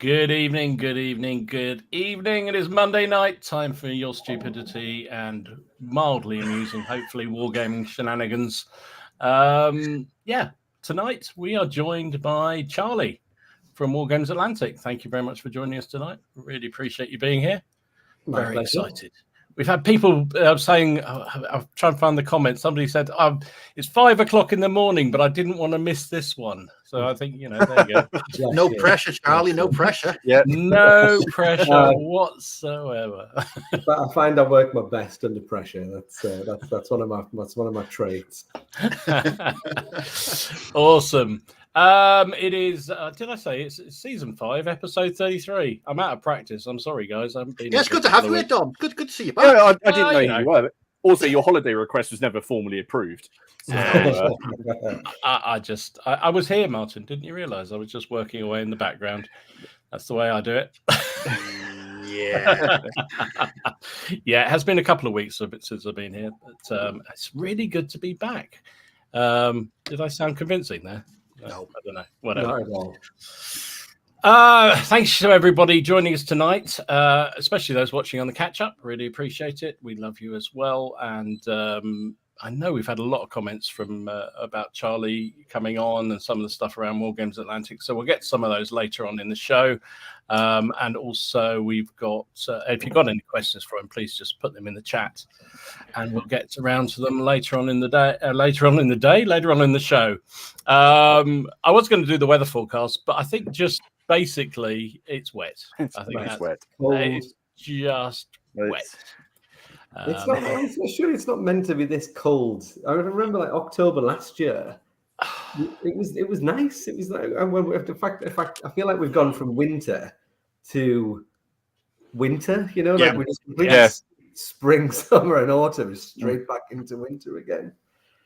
Good evening, good evening, good evening. It is Monday night, time for your stupidity and mildly amusing, hopefully, wargaming shenanigans. Tonight we are joined by Charlie from Wargames Atlantic. Thank you very much for joining us tonight. Really appreciate you being here. Very excited. We've had people saying, I'm trying to find the comments. Somebody said, it's 5 o'clock in the morning, but I didn't want to miss this one. So I think, there you go. No pressure, Charlie, no pressure. Yeah. No pressure whatsoever. But I find I work my best under pressure. That's one of my traits. Awesome. It is. Did I say it's season 5, episode 33? I'm out of practice. I'm sorry, guys. I haven't been. Yeah, it's good to have you here, Dom. Good to see you back. Yeah, I didn't know who you were. Also, your holiday request was never formally approved. So, I was here, Martin. Didn't you realise? I was just working away in the background. That's the way I do it. Yeah. Yeah, it has been a couple of weeks since I've been here, but it's really good to be back. Did I sound convincing there? No, I don't know. Whatever. Not at all. Thanks to everybody joining us tonight, especially those watching on the catch-up. Really appreciate it. We love you as well. And I know we've had a lot of comments from about Charlie coming on and some of the stuff around Wargames Atlantic. So we'll get some of those later on in the show. And also we've got, if you've got any questions for him, please just put them in the chat and we'll get around to them later on in the show. I was going to do the weather forecast, but I think just basically it's wet. I think it's wet. It's just wet. It's not meant to be this cold. I remember like October last year. It was nice. It was like, in fact, I feel like we've gone from winter to winter. Like we just spring, summer, and autumn straight back into winter again.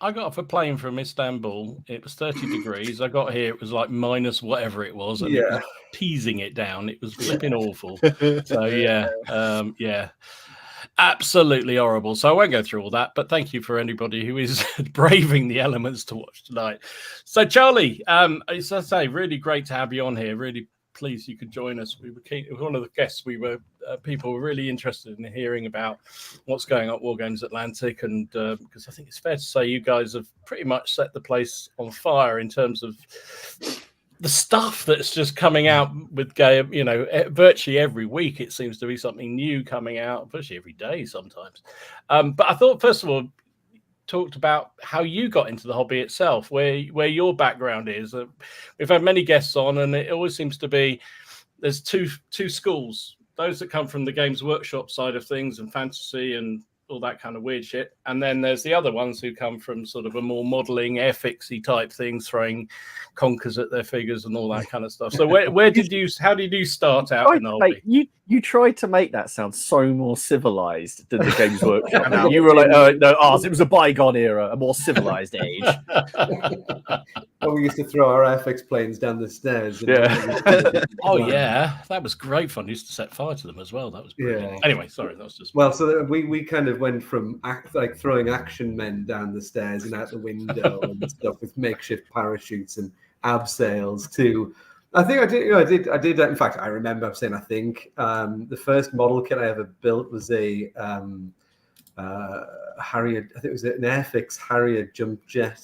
I got off a plane from Istanbul. It was 30 degrees. I got here. It was like minus whatever it was. And it was teasing it down. It was flipping awful. So yeah. Absolutely horrible. So I won't go through all that, but thank you for anybody who is braving the elements to watch tonight. So Charlie, as I say, really great to have you on here. Really pleased you could join us. We were one of the guests. People were really interested in hearing about what's going on at Wargames Atlantic, and because I think it's fair to say you guys have pretty much set the place on fire in terms of the stuff that's just coming out with game, virtually every week it seems to be something new coming out, virtually every day sometimes. But I thought, first of all, talked about how you got into the hobby itself, where your background is. We've had many guests on, and it always seems to be there's two schools: those that come from the Games Workshop side of things and fantasy and all that kind of weird shit, and then there's the other ones who come from sort of a more modeling, airfixy type thing, throwing conkers at their figures and all that kind of stuff. So how did you start out in the hobby? You tried to make that sound so more civilized than the Games Workshop. Now you were like, no, ours, it was a bygone era, a more civilized age. Well, we used to throw our airfix planes down the stairs. Yeah, that was great fun. We used to set fire to them as well. That was brilliant. Yeah. Anyway, sorry, that was just. Well, so we kind of went from throwing action men down the stairs and out the window and stuff with makeshift parachutes and abseils to. I think I did. In fact, I remember saying I think the first model kit I ever built was a Harrier. I think it was an Airfix Harrier jump jet.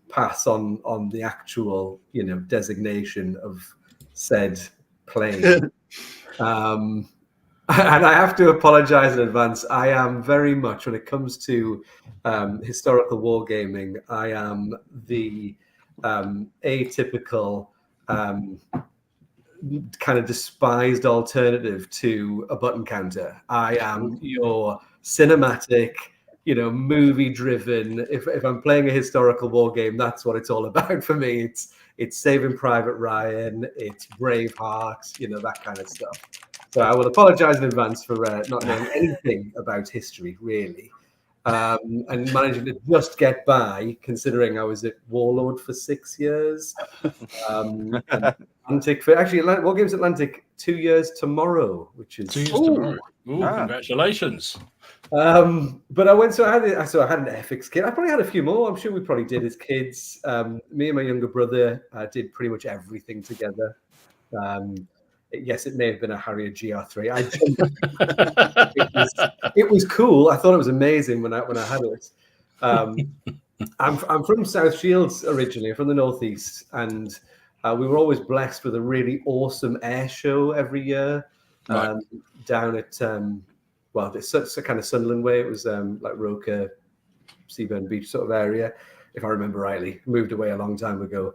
Pass on the actual designation of said plane. And I have to apologize in advance. I am very much, when it comes to historical wargaming, I am the atypical kind of despised alternative to a button counter. I am your cinematic, movie driven. If I'm playing a historical war game, that's what it's all about for me. It's Saving Private Ryan, it's Braveheart, that kind of stuff. So I will apologize in advance for not knowing anything about history, really. And managing to just get by, considering I was at Warlord for 6 years. Atlantic Wargames Atlantic 2 years tomorrow, which is 2 years tomorrow. Congratulations! But I went. So I had an FX kit. I probably had a few more. I'm sure we probably did as kids. Me and my younger brother did pretty much everything together. Yes, it may have been a Harrier GR3. It was cool. I thought it was amazing when I had it. I'm from South Shields originally, from the northeast, and we were always blessed with a really awesome air show every year down at it's a kind of Sunderland way. It was like Roker, Seaburn Beach sort of area, if I remember rightly. Moved away a long time ago.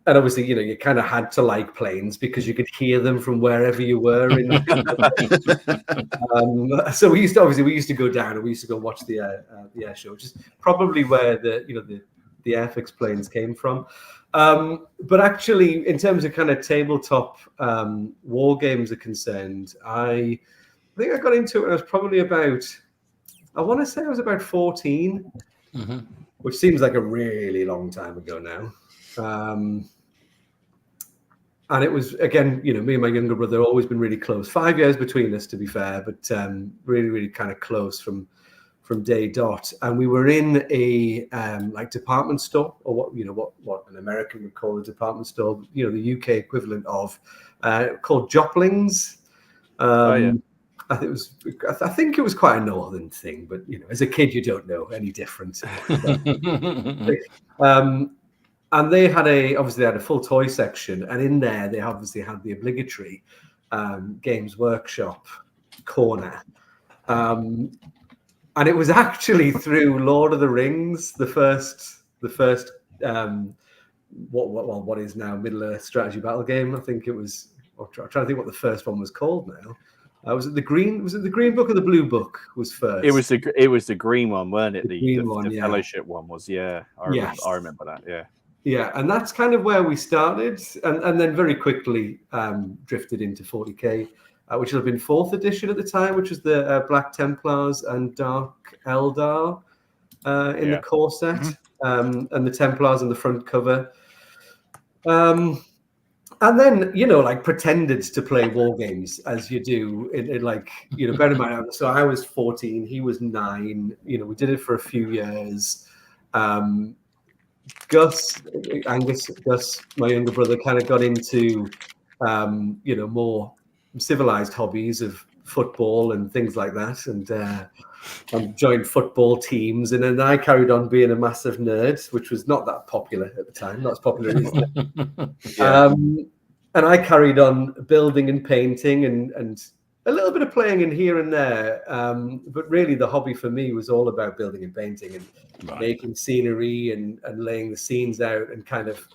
And obviously, you kind of had to like planes because you could hear them from wherever you were. So we used to go down and we used to go watch the air show, which is probably where the Airfix planes came from. But actually, in terms of kind of tabletop war games are concerned, I think I got into it when I was probably about, I want to say I was about 14, which seems like a really long time ago now. And it was, again, me and my younger brother have always been really close. 5 years between us, to be fair, but really, really kind of close from day dot. And we were in a like department store, or what an American would call a department store, the UK equivalent of called Jopling's. I think it was quite a northern thing, but as a kid you don't know any different. And they had a full toy section, and in there they obviously had the obligatory Games Workshop corner. And it was actually through Lord of the Rings, the first what is now Middle Earth strategy battle game. I think it was. I'm trying to think what the first one was called now. Was it the green book or the blue book was first? It was the green one, weren't it? The green one, yeah. Fellowship one was, yeah. I remember that, yeah. Yeah, and that's kind of where we started, and then very quickly drifted into 40k, which would have been 4th edition at the time, which was the Black Templars and Dark Eldar in the core set, and the Templars on the front cover. And then, like pretended to play war games as you do. Bear in mind, so I was 14, he was 9. We did it for a few years. Gus, my younger brother, kind of got into, more civilized hobbies of football and things like that, and joined football teams. And then I carried on being a massive nerd, which was not that popular at the time, not as popular as now. And I carried on building and painting and a little bit of playing in here and there. But really the hobby for me was all about building and painting and making scenery and laying the scenes out and kind of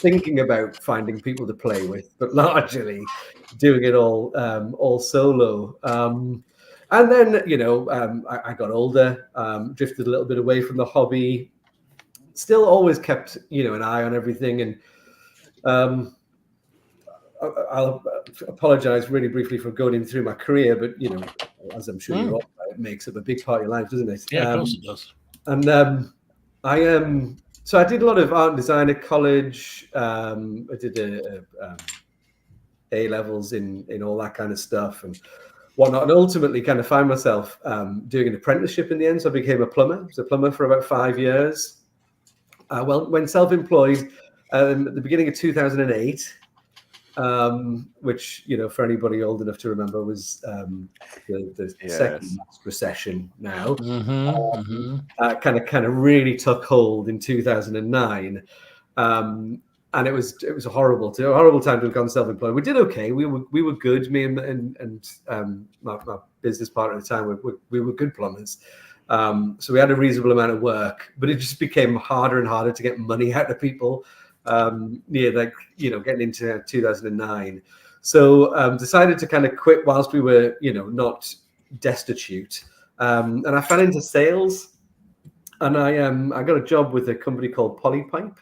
thinking about finding people to play with, but largely doing it all solo. And then, I got older, drifted a little bit away from the hobby, still always kept, an eye on everything. And I'll apologize really briefly for going through my career, but, as I'm sure you're all, it makes up a big part of your life, doesn't it? Yeah, of course it does. And so I did a lot of art and design at college. I did A levels in all that kind of stuff and whatnot, and ultimately kind of found myself doing an apprenticeship in the end. So I became a plumber. I was a plumber for about 5 years. When self-employed at the beginning of 2008, which, for anybody old enough to remember, was the second recession now. Kind of really took hold in 2009. And it was a horrible time to have gone self-employed. We did okay. We were good. Me and my business partner at the time, we were good plumbers. So we had a reasonable amount of work, but it just became harder and harder to get money out of people. Getting into 2009. So decided to kind of quit whilst we were, not destitute. And I fell into sales, and I got a job with a company called Polypipe,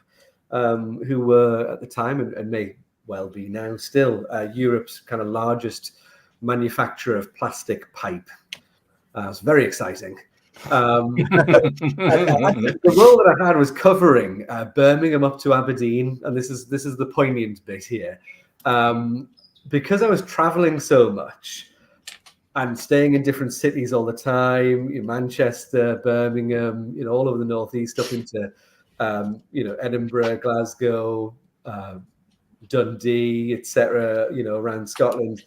who were at the time and may well be now still Europe's kind of largest manufacturer of plastic pipe. It's very exciting. The role that I had was covering Birmingham up to Aberdeen, and this is the poignant bit here. Because I was traveling so much and staying in different cities all the time, Manchester, Birmingham, all over the northeast, up into Edinburgh, Glasgow, Dundee, etc., around Scotland.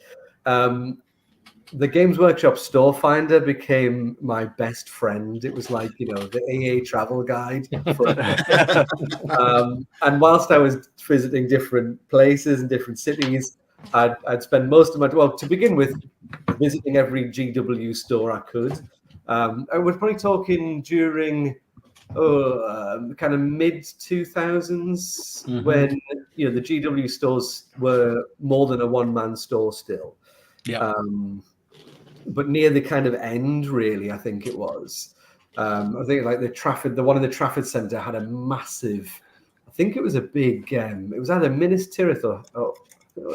The Games Workshop store finder became my best friend. It was like, the AA travel guide. And whilst I was visiting different places and different cities, I'd spend most of to begin with, visiting every GW store I could. I was probably talking during kind of mid 2000s when the GW stores were more than a one-man store still. Yeah. But near the kind of end, really, I think it was. I think like the one in the Trafford Centre had a massive. I think it was a big. It was either Minas Tirith or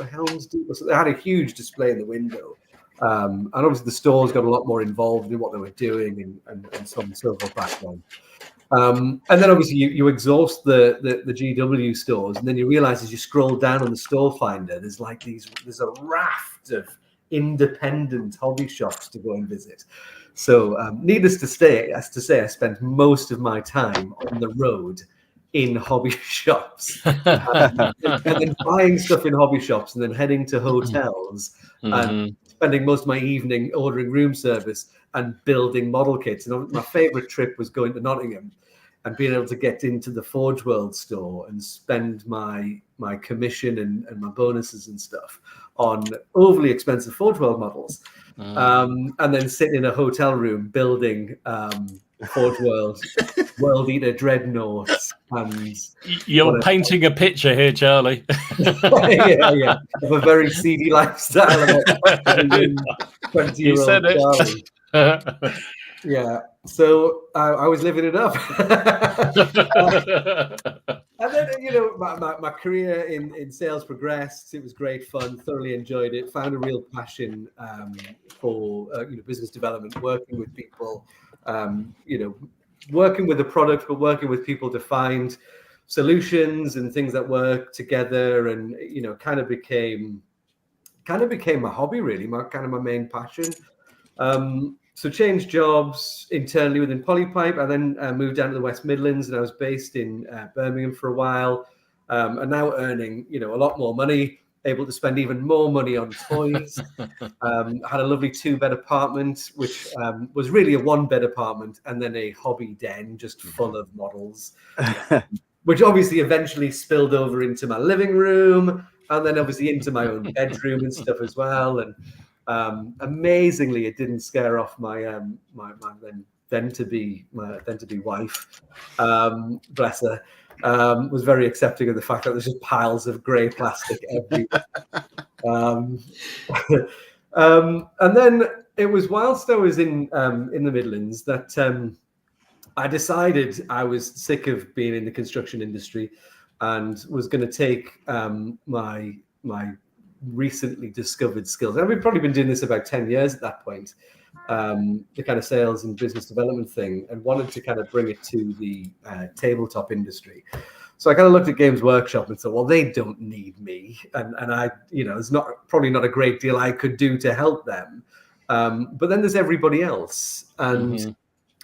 Helm's Deep. They had a huge display in the window. And obviously the stores got a lot more involved in what they were doing and so on and so forth back then. And then obviously you exhaust the GW stores, and then you realize as you scroll down on the store finder, there's a raft of independent hobby shops to go and visit. So needless to say, I spent most of my time on the road in hobby shops and then buying stuff in hobby shops and then heading to hotels and spending most of my evening ordering room service and building model kits. And my favorite trip was going to Nottingham and being able to get into the Forge World store and spend my commission and my bonuses and stuff on overly expensive Forge World models. And then sit in a hotel room building Forge World Eater dreadnoughts. And you're painting a picture here, Charlie. yeah, of a very seedy lifestyle. Of a 20-year-old Charlie. Yeah, so I was living it up. And then, my career in sales progressed. It was great fun, thoroughly enjoyed it, found a real passion for business development, working with people, working with the product, but working with people to find solutions and things that work together, and kind of became my hobby, really, my main passion. So changed jobs internally within Polypipe. I then moved down to the West Midlands, and I was based in Birmingham for a while, and now earning a lot more money, able to spend even more money on toys. Had a lovely 2-bed apartment, which was really a 1-bed apartment, and then a hobby den just full of models, which obviously eventually spilled over into my living room, and then obviously into my own bedroom and stuff as well. And amazingly, it didn't scare off my my then to be wife. Bless her. Was very accepting of the fact that there's just piles of grey plastic everywhere. And then it was whilst I was in the Midlands that I decided I was sick of being in the construction industry and was going to take my recently discovered skills. And we've probably been doing this about 10 years at that point, the kind of sales and business development thing, and wanted to kind of bring it to the tabletop industry. So I kind of looked at Games Workshop and thought, well, they don't need me, and I, there's probably not a great deal I could do to help them. But then there's everybody else, and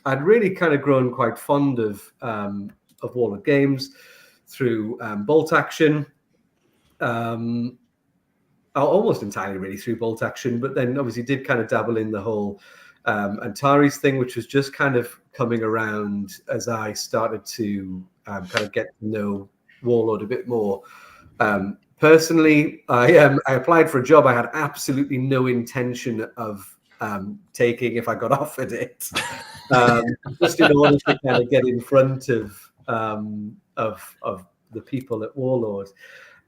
I'd really kind of grown quite fond of Warlord Games through Bolt Action. Almost entirely really through Bolt Action, but then obviously did kind of dabble in the whole Antares thing, which was just kind of coming around as I started to kind of get to know Warlord a bit more. Personally, I applied for a job I had absolutely no intention of taking if I got offered it, just in order to kind of get in front of the people at Warlord.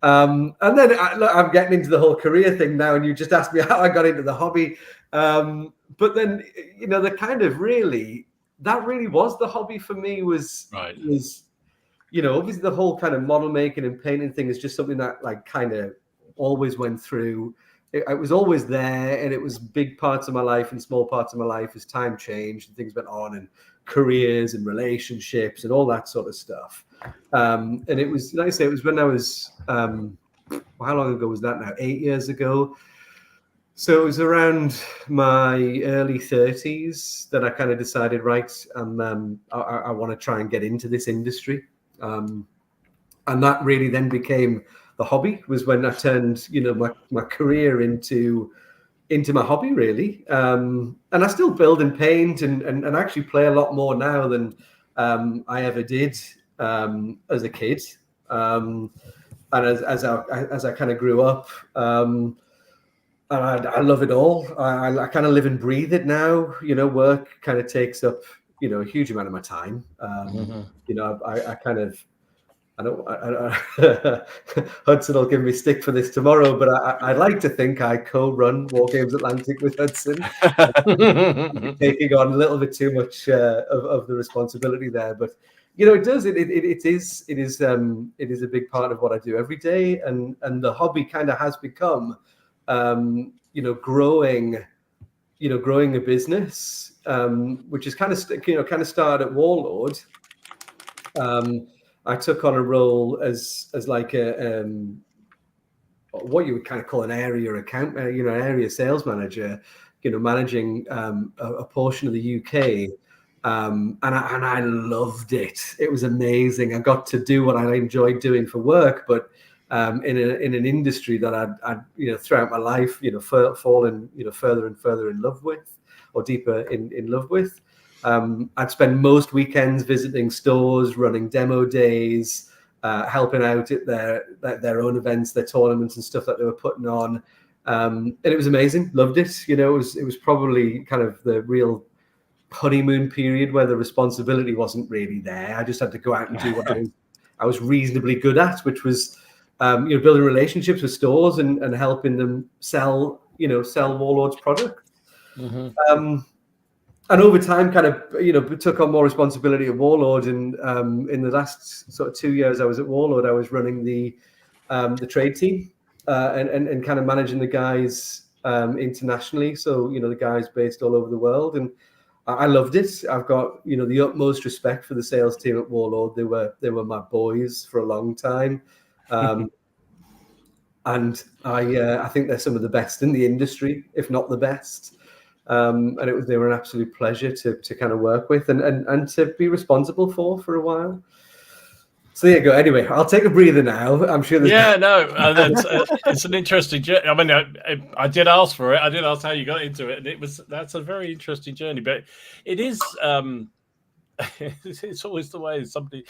And then I'm getting into the whole career thing now, and you just asked me how I got into the hobby. But then, the kind of that really was the hobby for me was obviously the whole kind of model making and painting thing is just something that like kind of always went through. It was always there, and it was big parts of my life and small parts of my life as time changed and things went on, and careers and relationships and all that sort of stuff. And it was, like I say, it was when I was, how long ago was that now? 8 years ago. So it was around my early 30s that I kind of decided, right, I want to try and get into this industry. And that really then became hobby was when I turned, my career into my hobby, really. And I still build and paint and actually play a lot more now than I ever did as a kid. And as I kind of grew up, and I love it all. I kind of live and breathe it now. Work kind of takes up a huge amount of my time. I kind of, I don't Hudson will give me stick for this tomorrow, but I like to think I co-run Wargames Atlantic with Hudson, taking on a little bit too much of the responsibility there. But it does. It is a big part of what I do every day, and the hobby kind of has become, growing a business, which is kind of started at Warlord. I took on a role as like a what you would kind of call an area account, area sales manager, managing a portion of the UK, and I loved it. It was amazing. I got to do what I enjoyed doing for work, but in an industry that I'd throughout my life fallen further and further in love with, or deeper in love with. I'd spend most weekends visiting stores, running demo days, helping out at their own events, their tournaments and stuff that they were putting on. And it was amazing. Loved it. It was probably kind of the real honeymoon period where the responsibility wasn't really there. I just had to go out and do what I was reasonably good at, which was building relationships with stores and helping them sell Warlord's product. Mm-hmm. And over time, kind of, took on more responsibility at Warlord. And in the last sort of 2 years I was at Warlord, I was running the trade team and kind of managing the guys internationally. So, the guys based all over the world. And I loved it. I've got, the utmost respect for the sales team at Warlord. They were my boys for a long time. And I think they're some of the best in the industry, if not the best. And they were an absolute pleasure to kind of work with and to be responsible for a while. So there you go. Anyway, I'll take a breather now. I'm sure there's it's an interesting journey. I mean, I did ask for it. I did ask how you got into it, and that's a very interesting journey. But it is it's always the way. Somebody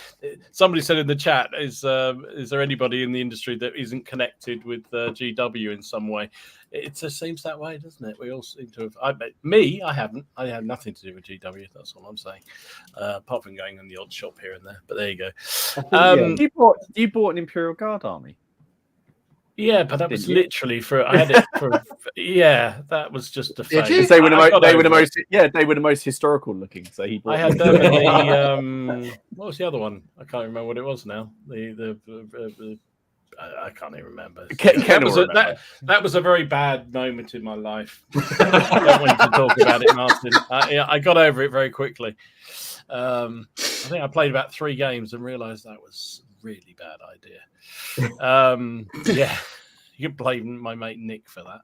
said in the chat, is there anybody in the industry that isn't connected with GW in some way? It just seems that way, doesn't it? We all seem to have. I haven't. I have nothing to do with GW. That's all I'm saying. Apart from going in the odd shop here and there. But there you go. You bought an Imperial Guard army. Yeah, but that was literally I had it for. Yeah, that was just a phase. They were the most historical looking. So he bought. I had them in the. What was the other one? I can't remember what it was now. I can't even remember. That was a very bad moment in my life. I don't want to talk about it, Martin. I got over it very quickly. I think I played about 3 games and realised that was a really bad idea. Yeah, you can blame my mate Nick for that.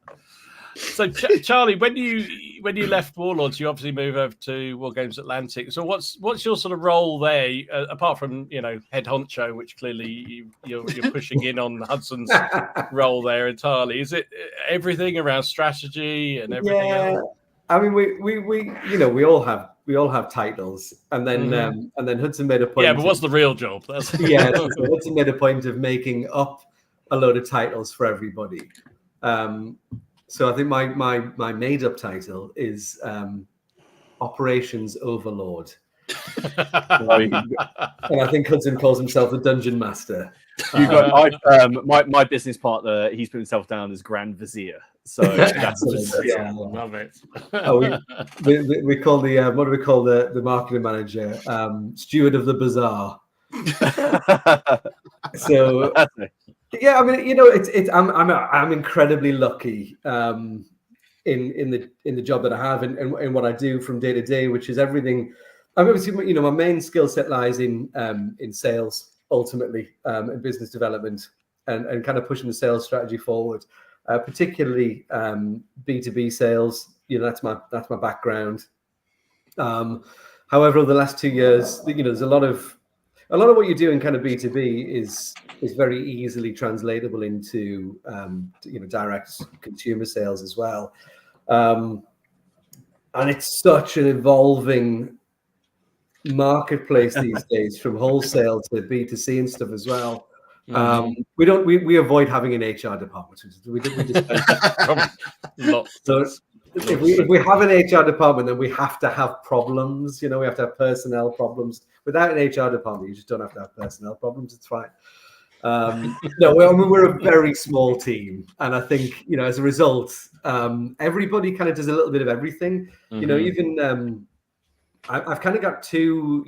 So, Charlie, when you left Warlords, you obviously moved over to Wargames Atlantic. So, what's your sort of role there, apart from head honcho, which clearly you're pushing in on Hudson's role there entirely? Is it everything around strategy and everything else? I mean, we all have titles, and then Hudson made a point. Yeah, but what's the real job? So Hudson made a point of making up a load of titles for everybody. So I think my made up title is Operations Overlord. And I think Hudson calls himself the Dungeon Master. My business partner, he's put himself down as Grand Vizier. So that's love it. We call what do we call the marketing manager? Steward of the Bazaar. So yeah, I mean, I'm incredibly lucky in the job that I have and what I do from day to day, which is everything. I mean, obviously, my main skill set lies in sales ultimately, and business development and kind of pushing the sales strategy forward, particularly B2B sales. That's my background. However, over the last 2 years, there's a lot of a lot of what you do in kind of B2B is very easily translatable into direct consumer sales as well. And it's such an evolving marketplace these days, from wholesale to B2C and stuff as well. We avoid having an HR department. We just so if we have an HR department, then we have to have problems. We have to have personnel problems. Without an HR department, you just don't have to have personnel problems. It's fine. No, we're a very small team, and I think as a result, everybody kind of does a little bit of everything. Even I've kind of got two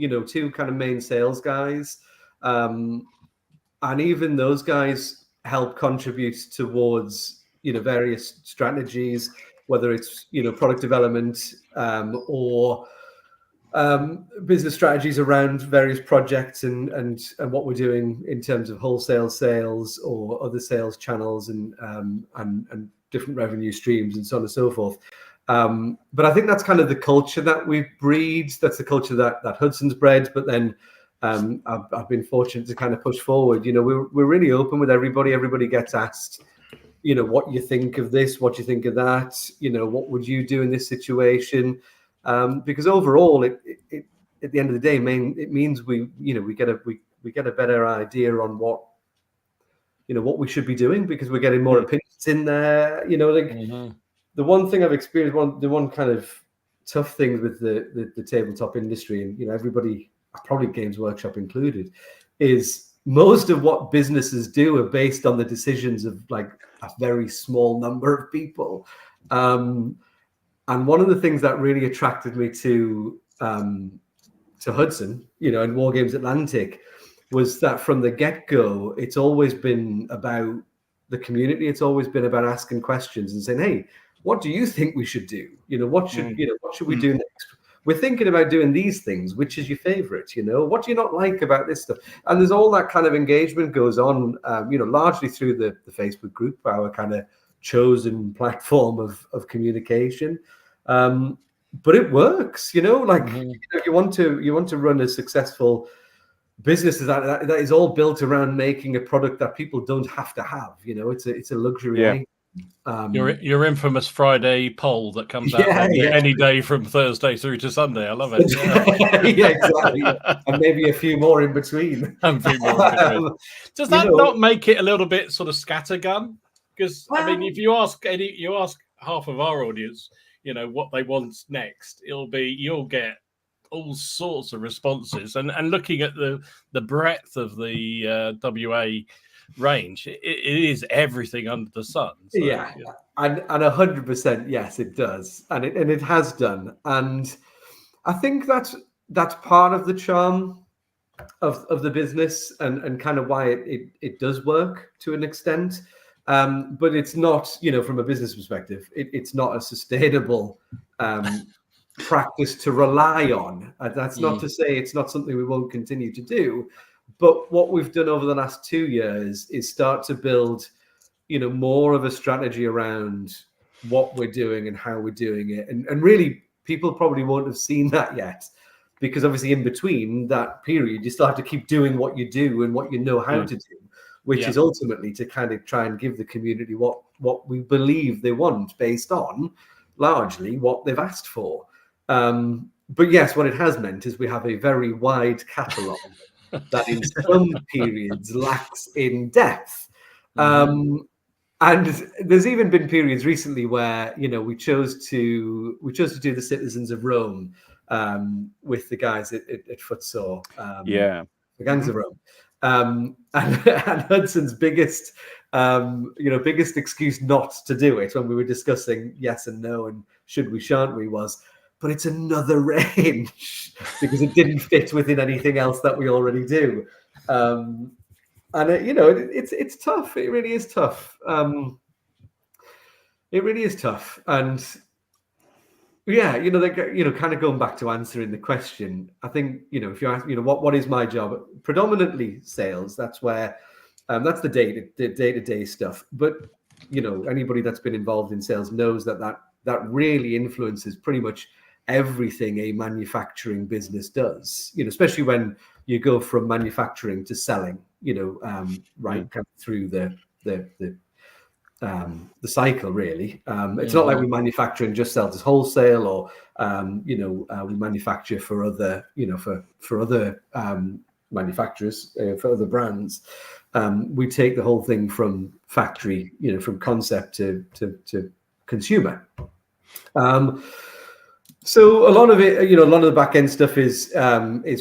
kind of main sales guys, and even those guys help contribute towards various strategies, whether it's product development or business strategies around various projects and what we're doing in terms of wholesale sales or other sales channels and different revenue streams and so on and so forth. But I think that's kind of the culture that we breed. That's the culture that Hudson's bred. But then I've been fortunate to kind of push forward. We're really open with everybody. Everybody gets asked, what you think of this, what you think of that, what would you do in this situation? Because overall, it at the end of the day, it means we get a better idea on what we should be doing, because we're getting more opinions in there. The one thing I've experienced, the one kind of tough thing with the tabletop industry, and everybody, probably Games Workshop included, is most of what businesses do are based on the decisions of like a very small number of people. And one of the things that really attracted me to Hudson, and Wargames Atlantic, was that from the get-go, it's always been about the community. It's always been about asking questions and saying, "Hey, what do you think we should do? What should we do next? We're thinking about doing these things. Which is your favorite? What do you not like about this stuff?" And there's all that kind of engagement goes on, largely through the Facebook group, our kind of chosen platform of communication. But it works, if you want to run a successful business that is all built around making a product that people don't have to have. It's a luxury item. Your infamous Friday poll that comes out any day from Thursday through to Sunday. I love it. Yeah, exactly. And maybe a few more in between. Does that not make it a little bit sort of scattergun? Because if you ask half of our audience, what they want next, you'll get all sorts of responses. And looking at the breadth of the WA range, it is everything under the sun. So, and 100%, yes, it does, and it has done. And I think that's part of the charm of the business and kind of why it does work to an extent. But it's not, from a business perspective, it's not a sustainable practice to rely on. That's not to say it's not something we won't continue to do. But what we've done over the last 2 years is start to build, more of a strategy around what we're doing and how we're doing it. And really, people probably won't have seen that yet, because obviously in between that period, you still have to keep doing what you do and what you know how to do, which is ultimately to kind of try and give the community what we believe they want based on largely what they've asked for. But yes, what it has meant is we have a very wide catalogue that in some periods lacks in depth. And there's even been periods recently where, we chose to do the Citizens of Rome with the guys at Footsore, the Gangs of Rome. And Hudson's biggest excuse not to do it when we were discussing yes and no and should we, shan't we, was, but it's another range because it didn't fit within anything else that we already do. And it's tough. It really is tough. It really is tough. And kind of going back to answering the question, I think, if you ask, what is my job? Predominantly sales. That's where, that's the day-to-day stuff. But, anybody that's been involved in sales knows that really influences pretty much everything a manufacturing business does, especially when you go from manufacturing to selling, right kind of through the cycle, really. It's not like we manufacture and just sell to wholesale, or we manufacture for other for other manufacturers, for other brands. We take the whole thing from factory, from concept to consumer. So a lot of it, a lot of the back end stuff is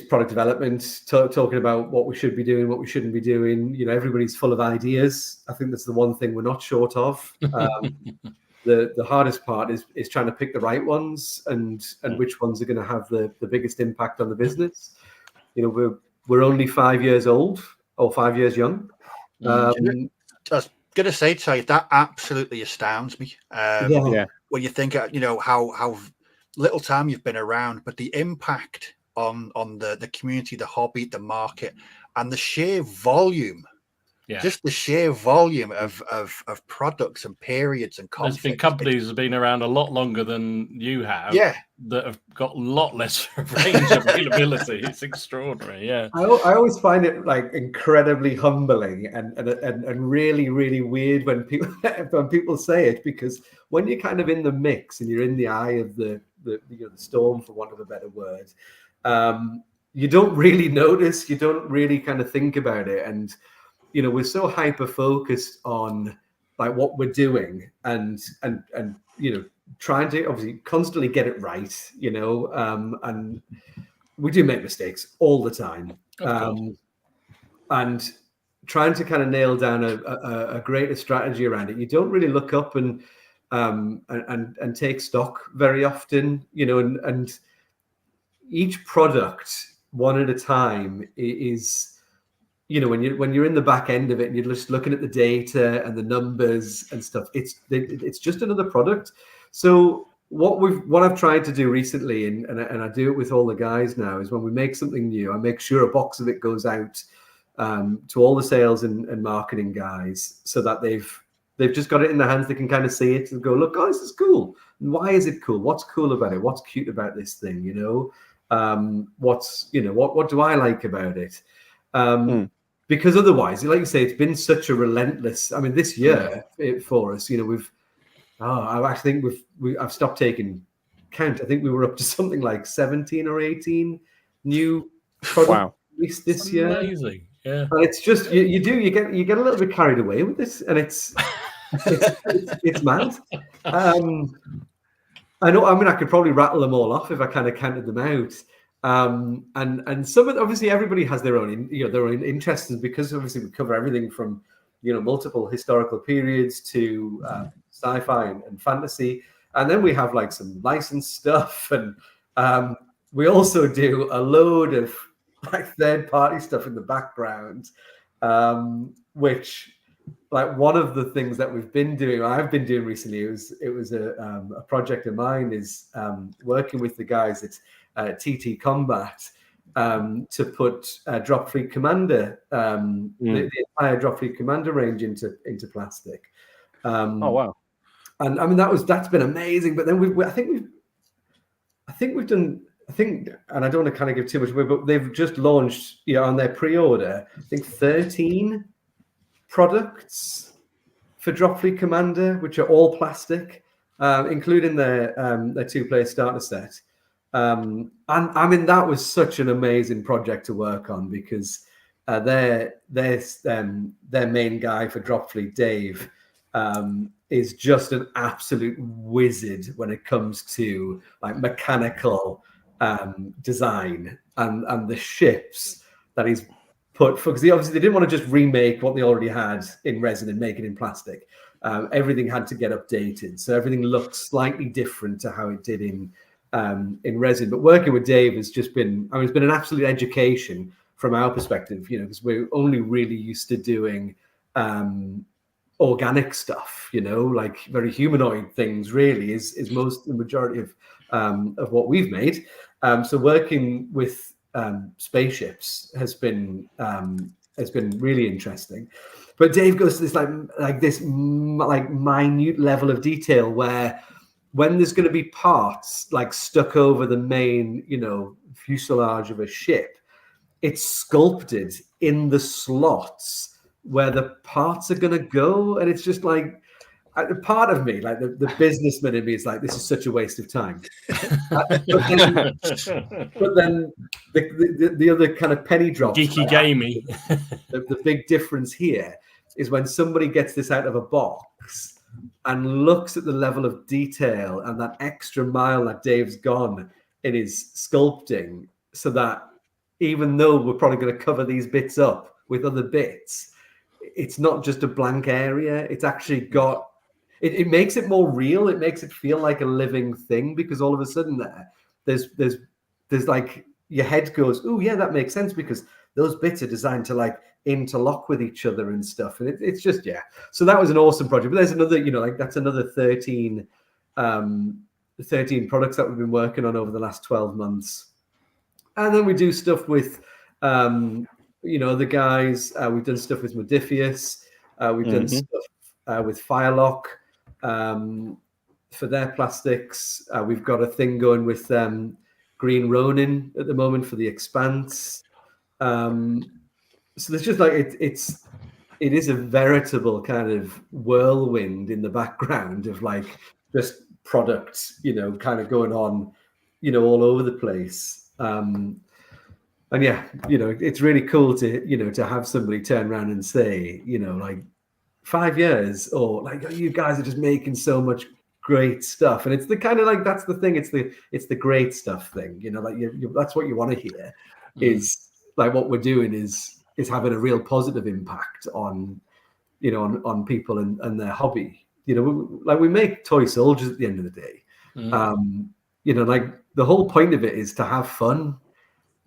product development, talking about what we should be doing, what we shouldn't be doing. Everybody's full of ideas. I think that's the one thing we're not short of. The hardest part is trying to pick the right ones and which ones are going to have the biggest impact on the business. We're only 5 years old or 5 years young. I was going to say, Charlie, that absolutely astounds me. When you think, how little time you've been around, but the impact on the community, the hobby, the market, and the sheer volume, just the sheer volume of products and periods and conflicts. There's been companies that have been around a lot longer than you have, that have got a lot less range availability. It's extraordinary. I always find it like incredibly humbling and really, really weird when people say it, because when you're kind of in the mix and you're in the eye of the storm, for want of a better word, you don't really notice, you don't really kind of think about it, and we're so hyper focused on like what we're doing and trying to obviously constantly get it right, and we do make mistakes all the time, and trying to kind of nail down a greater strategy around it. You don't really look up and take stock very often, and each product one at a time is, when you're in the back end of it and you're just looking at the data and the numbers and stuff, it's just another product. So what I've tried to do recently, and I do it with all the guys now, is when we make something new, I make sure a box of it goes out to all the sales and marketing guys, so that they've just got it in their hands. They can kind of see it and go, look, oh, this is cool. Why is it cool? What's cool about it? What's cute about this thing? What do I like about it? Because otherwise, like you say, it's been such a relentless. I mean, this year for us, I've stopped taking count. I think we were up to something like 17 or 18 new products released this year. Amazing, yeah. And it's just you get a little bit carried away with this, and it's mad. I know. I mean, I could probably rattle them all off if I kind of counted them out. And some of, obviously everybody has their own interests, because obviously we cover everything from multiple historical periods to sci-fi and fantasy, and then we have like some licensed stuff, and we also do a load of like third-party stuff in the background, which, like, one of the things that I've been doing recently, it was a project of mine, is working with the guys at TT Combat to put Drop Fleet Commander, the entire Drop Fleet Commander range into plastic. Oh wow! And I mean that's been amazing. But then I think we've done. And I don't want to kind of give too much away, but they've just launched, on their pre-order, I think 13 products for Drop Fleet Commander, which are all plastic, including their 2-player starter set. And I mean, that was such an amazing project to work on, because their main guy for Drop Fleet, Dave, is just an absolute wizard when it comes to like mechanical design and the ships that he's put for, because obviously they didn't want to just remake what they already had in resin and make it in plastic. Everything had to get updated, so everything looked slightly different to how it did in resin. But working with Dave has just been, it's been an absolute education from our perspective, because we're only really used to doing organic stuff, like very humanoid things. Really, is the majority of what we've made. So working with spaceships has been really interesting. But Dave goes to this this minute level of detail where, when there's going to be parts like stuck over the main, fuselage of a ship, it's sculpted in the slots where the parts are going to go. And it's just like, part of me, like the businessman in me, is like, this is such a waste of time. But then the other kind of penny drops, geeky gamey. The big difference here is when somebody gets this out of a box and looks at the level of detail and that extra mile that Dave's gone in his sculpting, so that even though we're probably going to cover these bits up with other bits, it's not just a blank area. It's actually got, it makes it more real. It makes it feel like a living thing, because all of a sudden there's like, your head goes, oh yeah, that makes sense, because those bits are designed to like interlock with each other and stuff. And it's just, yeah. So that was an awesome project. But there's another, like that's another 13 products that we've been working on over the last 12 months. And then we do stuff with, the guys. We've done stuff with Modifius. We've done stuff with Firelock for their plastics. We've got a thing going with Green Ronin at the moment for the Expanse. So there's just like, it is a veritable kind of whirlwind in the background of like just products, kind of going on, all over the place. And yeah, it's really cool to, to have somebody turn around and say, like 5 years, or like, oh, you guys are just making so much great stuff. And it's the kind of like, that's the thing. It's the great stuff thing, like that's what you want to hear is like, what we're doing is having a real positive impact on, on people and their hobby. Like we make toy soldiers at the end of the day. Like the whole point of it is to have fun.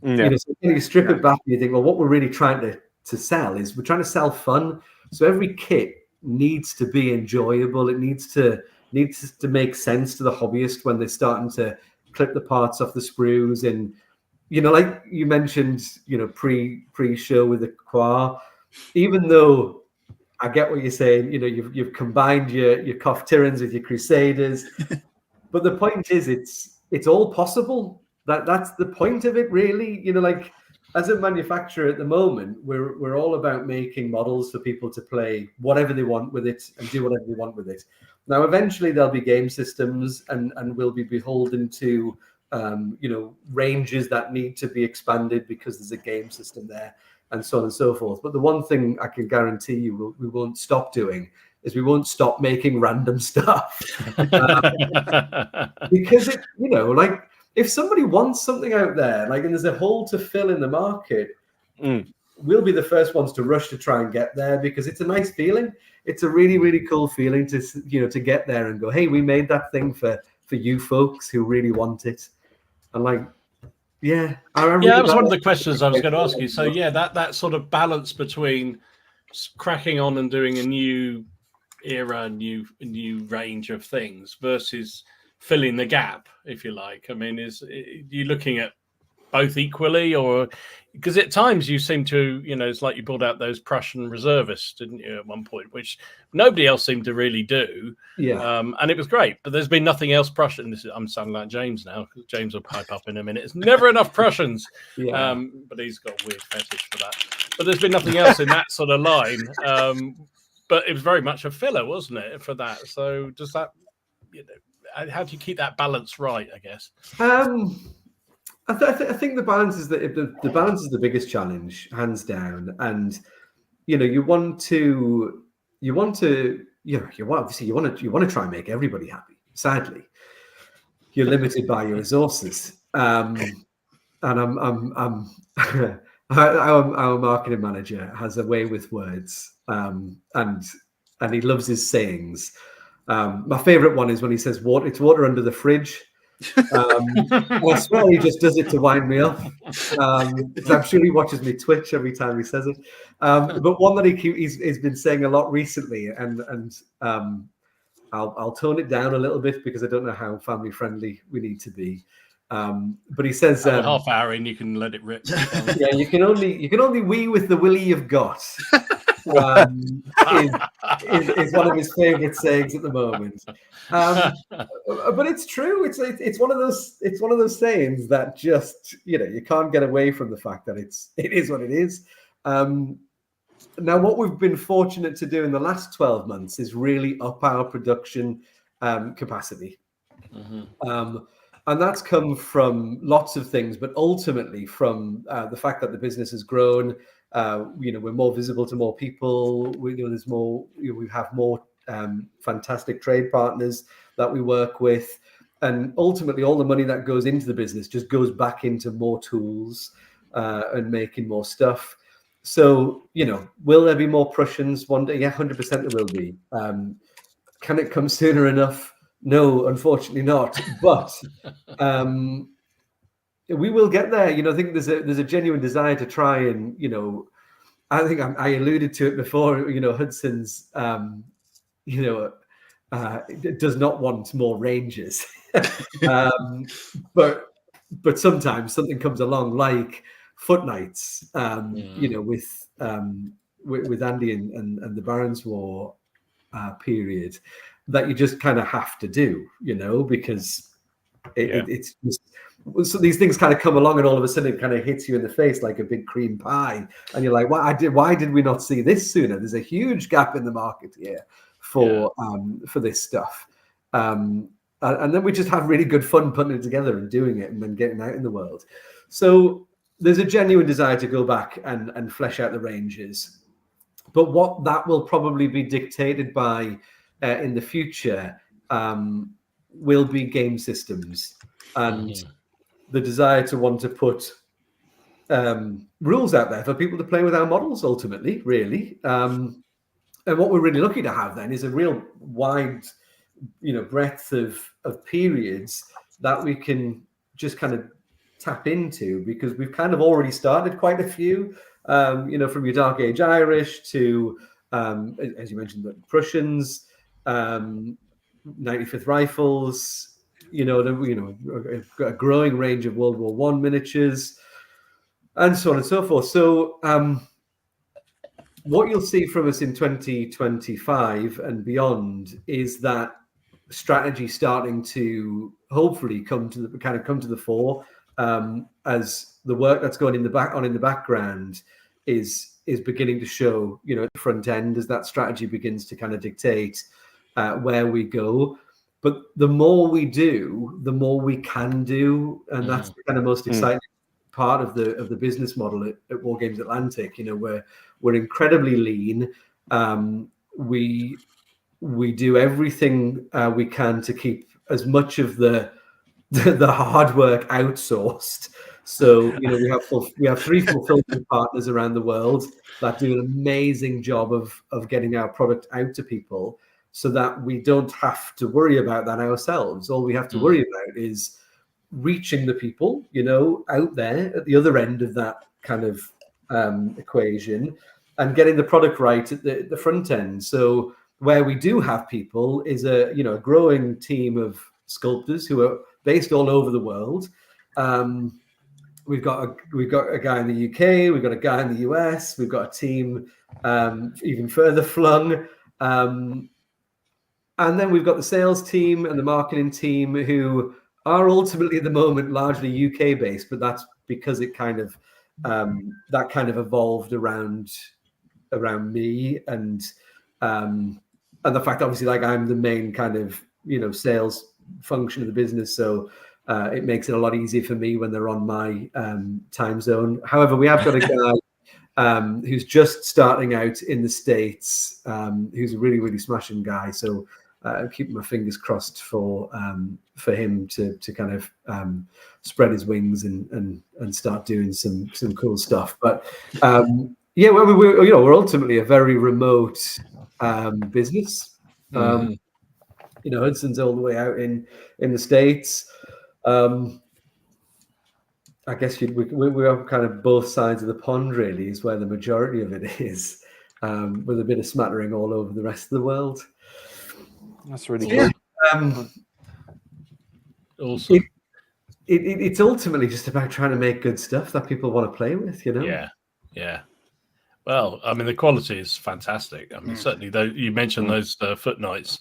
So you strip it back and you think, well, what we're really trying to sell is we're trying to sell fun. So every kit needs to be enjoyable. It needs to make sense to the hobbyist when they're starting to clip the parts off the sprues. And like you mentioned, pre-show with the Qua, even though I get what you're saying, you've combined your Koth Tyrans with your Crusaders, but the point is it's all possible. That's the point of it, really. Like as a manufacturer at the moment, we're all about making models for people to play whatever they want with it and do whatever they want with it. Now, eventually there'll be game systems and we'll be beholden to ranges that need to be expanded because there's a game system there and so on and so forth. But the one thing I can guarantee you we won't stop doing is we won't stop making random stuff. Because it, like if somebody wants something out there, like, and there's a hole to fill in the market, we'll be the first ones to rush to try and get there, because it's a nice feeling. It's a really, really cool feeling to, to get there and go, hey, we made that thing for you folks who really want it. And like, yeah. That was one of the questions I was going to ask you. So yeah, that sort of balance between cracking on and doing a new era, new range of things versus filling the gap, if you like. I mean, is you looking at both equally, or because at times you seem to, it's like you pulled out those Prussian reservists, didn't you, at one point, which nobody else seemed to really do. Yeah. And it was great, but there's been nothing else Prussian. I'm sounding like James now, because James will pipe up in a minute. It's never enough Prussians. Yeah. But he's got a weird fetish for that. But there's been nothing else in that sort of line. But it was very much a filler, wasn't it, for that? So does that, how do you keep that balance right, I guess? I think the balance is the balance is the biggest challenge, hands down. And you want to try and make everybody happy. Sadly, you're limited by your resources. And I'm our marketing manager has a way with words, and he loves his sayings. My favorite one is when he says, it's water under the fridge. I swear he just does it to wind me up. I'm sure he watches me twitch every time he says it. But one that he's been saying a lot recently, and I'll tone it down a little bit because I don't know how family friendly we need to be. But he says a half hour in, you can let it rip. Yeah, you can only wee with the willy you've got. is one of his favorite sayings at the moment. But it's true. It's one of those sayings that just, you can't get away from the fact that it is what it is. Now, what we've been fortunate to do in the last 12 months is really up our production capacity. And that's come from lots of things, but ultimately from the fact that the business has grown. We're more visible to more people. There's more. We have more fantastic trade partners that we work with, and ultimately, all the money that goes into the business just goes back into more tools and making more stuff. So, will there be more Prussians one day? Yeah, 100% there will be. Can it come sooner enough? No, unfortunately not. But we will get there. I think there's a genuine desire to try and, I think I alluded to it before. Hudson's, does not want more Rangers, but sometimes something comes along like Foot Knights, with Andy and the Barons War period, that you just kind of have to do, because it's just, so these things kind of come along and all of a sudden it kind of hits you in the face like a big cream pie, and you're like, why did we not see this sooner? There's a huge gap in the market here for this stuff, and then we just have really good fun putting it together and doing it and then getting out in the world. So there's a genuine desire to go back and flesh out the ranges, but what that will probably be dictated by in the future will be game systems and the desire to want to put rules out there for people to play with our models ultimately, really. And what we're really lucky to have then is a real wide, breadth of periods that we can just kind of tap into, because we've kind of already started quite a few, from your Dark Age Irish to, as you mentioned, the Prussians, 95th Rifles, a growing range of World War I miniatures, and so on and so forth. So what you'll see from us in 2025 and beyond is that strategy starting to hopefully come to the fore, as the work that's going in the background is beginning to show, at the front end, as that strategy begins to kind of dictate where we go. But the more we do, the more we can do, and that's the kind of most exciting part of the business model at Wargames Atlantic. We're incredibly lean. We do everything we can to keep as much of the hard work outsourced. So we have 3 fulfillment partners around the world that do an amazing job of getting our product out to people, so that we don't have to worry about that ourselves. All we have to worry about is reaching the people, out there at the other end of that kind of equation, and getting the product right at the front end. So where we do have people is a growing team of sculptors who are based all over the world. We've got a guy in the UK, we've got a guy in the US, we've got a team even further flung. And then we've got the sales team and the marketing team, who are ultimately at the moment largely UK based, but that's because it kind of evolved around me and the fact, obviously, like I'm the main kind of sales function of the business, so it makes it a lot easier for me when they're on my time zone. However, we have got a guy who's just starting out in the States, who's a really, really smashing guy. So keeping my fingers crossed for him to kind of spread his wings and start doing some cool stuff. But we're ultimately a very remote business. Hudson's all the way out in the States. I guess we are kind of both sides of the pond, really, is where the majority of it is, with a bit of smattering all over the rest of the world. That's really cool. Awesome. It's ultimately just about trying to make good stuff that people want to play with, Yeah. Well, I mean, the quality is fantastic. I mean, certainly, though you mentioned those footnotes,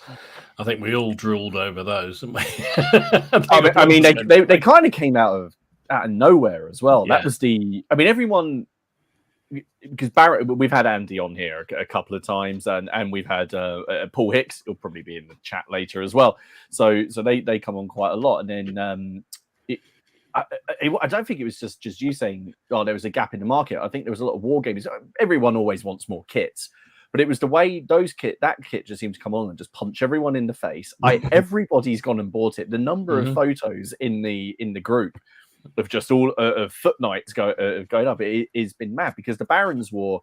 I think we all drooled over those, didn't we? I mean, they kind of came out of nowhere as well. Yeah. That was everyone, because Barrett, we've had Andy on here a couple of times, and we've had Paul Hicks. He'll probably be in the chat later as well. So they come on quite a lot, and then I don't think it was just you saying, oh, there was a gap in the market. I think there was a lot of war games. Everyone always wants more kits, but it was the way that kit just seemed to come on and just punch everyone in the face. Everybody's gone and bought it. The number of photos in the group of just all of foot nights going up, it's been mad, because the Barons War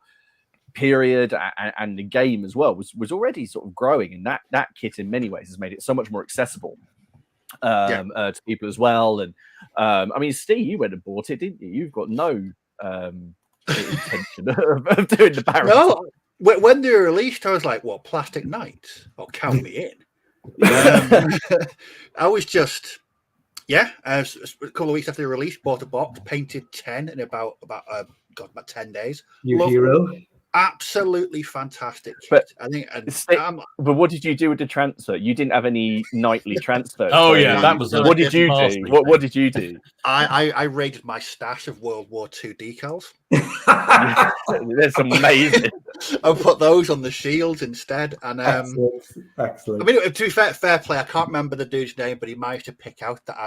period and the game as well was already sort of growing, and that kit in many ways has made it so much more accessible to people as well. And I mean, Steve, you went and bought it, didn't you? You've got no intention of doing the Barons. No, when they were released, I was like, "What, Plastic Knights? Oh, count me in." I was just, a couple of weeks after the release, bought a box, painted 10 in about 10 days. New hero. Absolutely fantastic kit. But I think. But what did you do with the transfer? You didn't have any nightly transfer. Oh yeah, that was. What did you do? What did you do? I raided my stash of World War II decals. That's amazing. I put those on the shields instead, and excellent. I mean, to be fair play, I can't remember the dude's name, but he managed to pick out that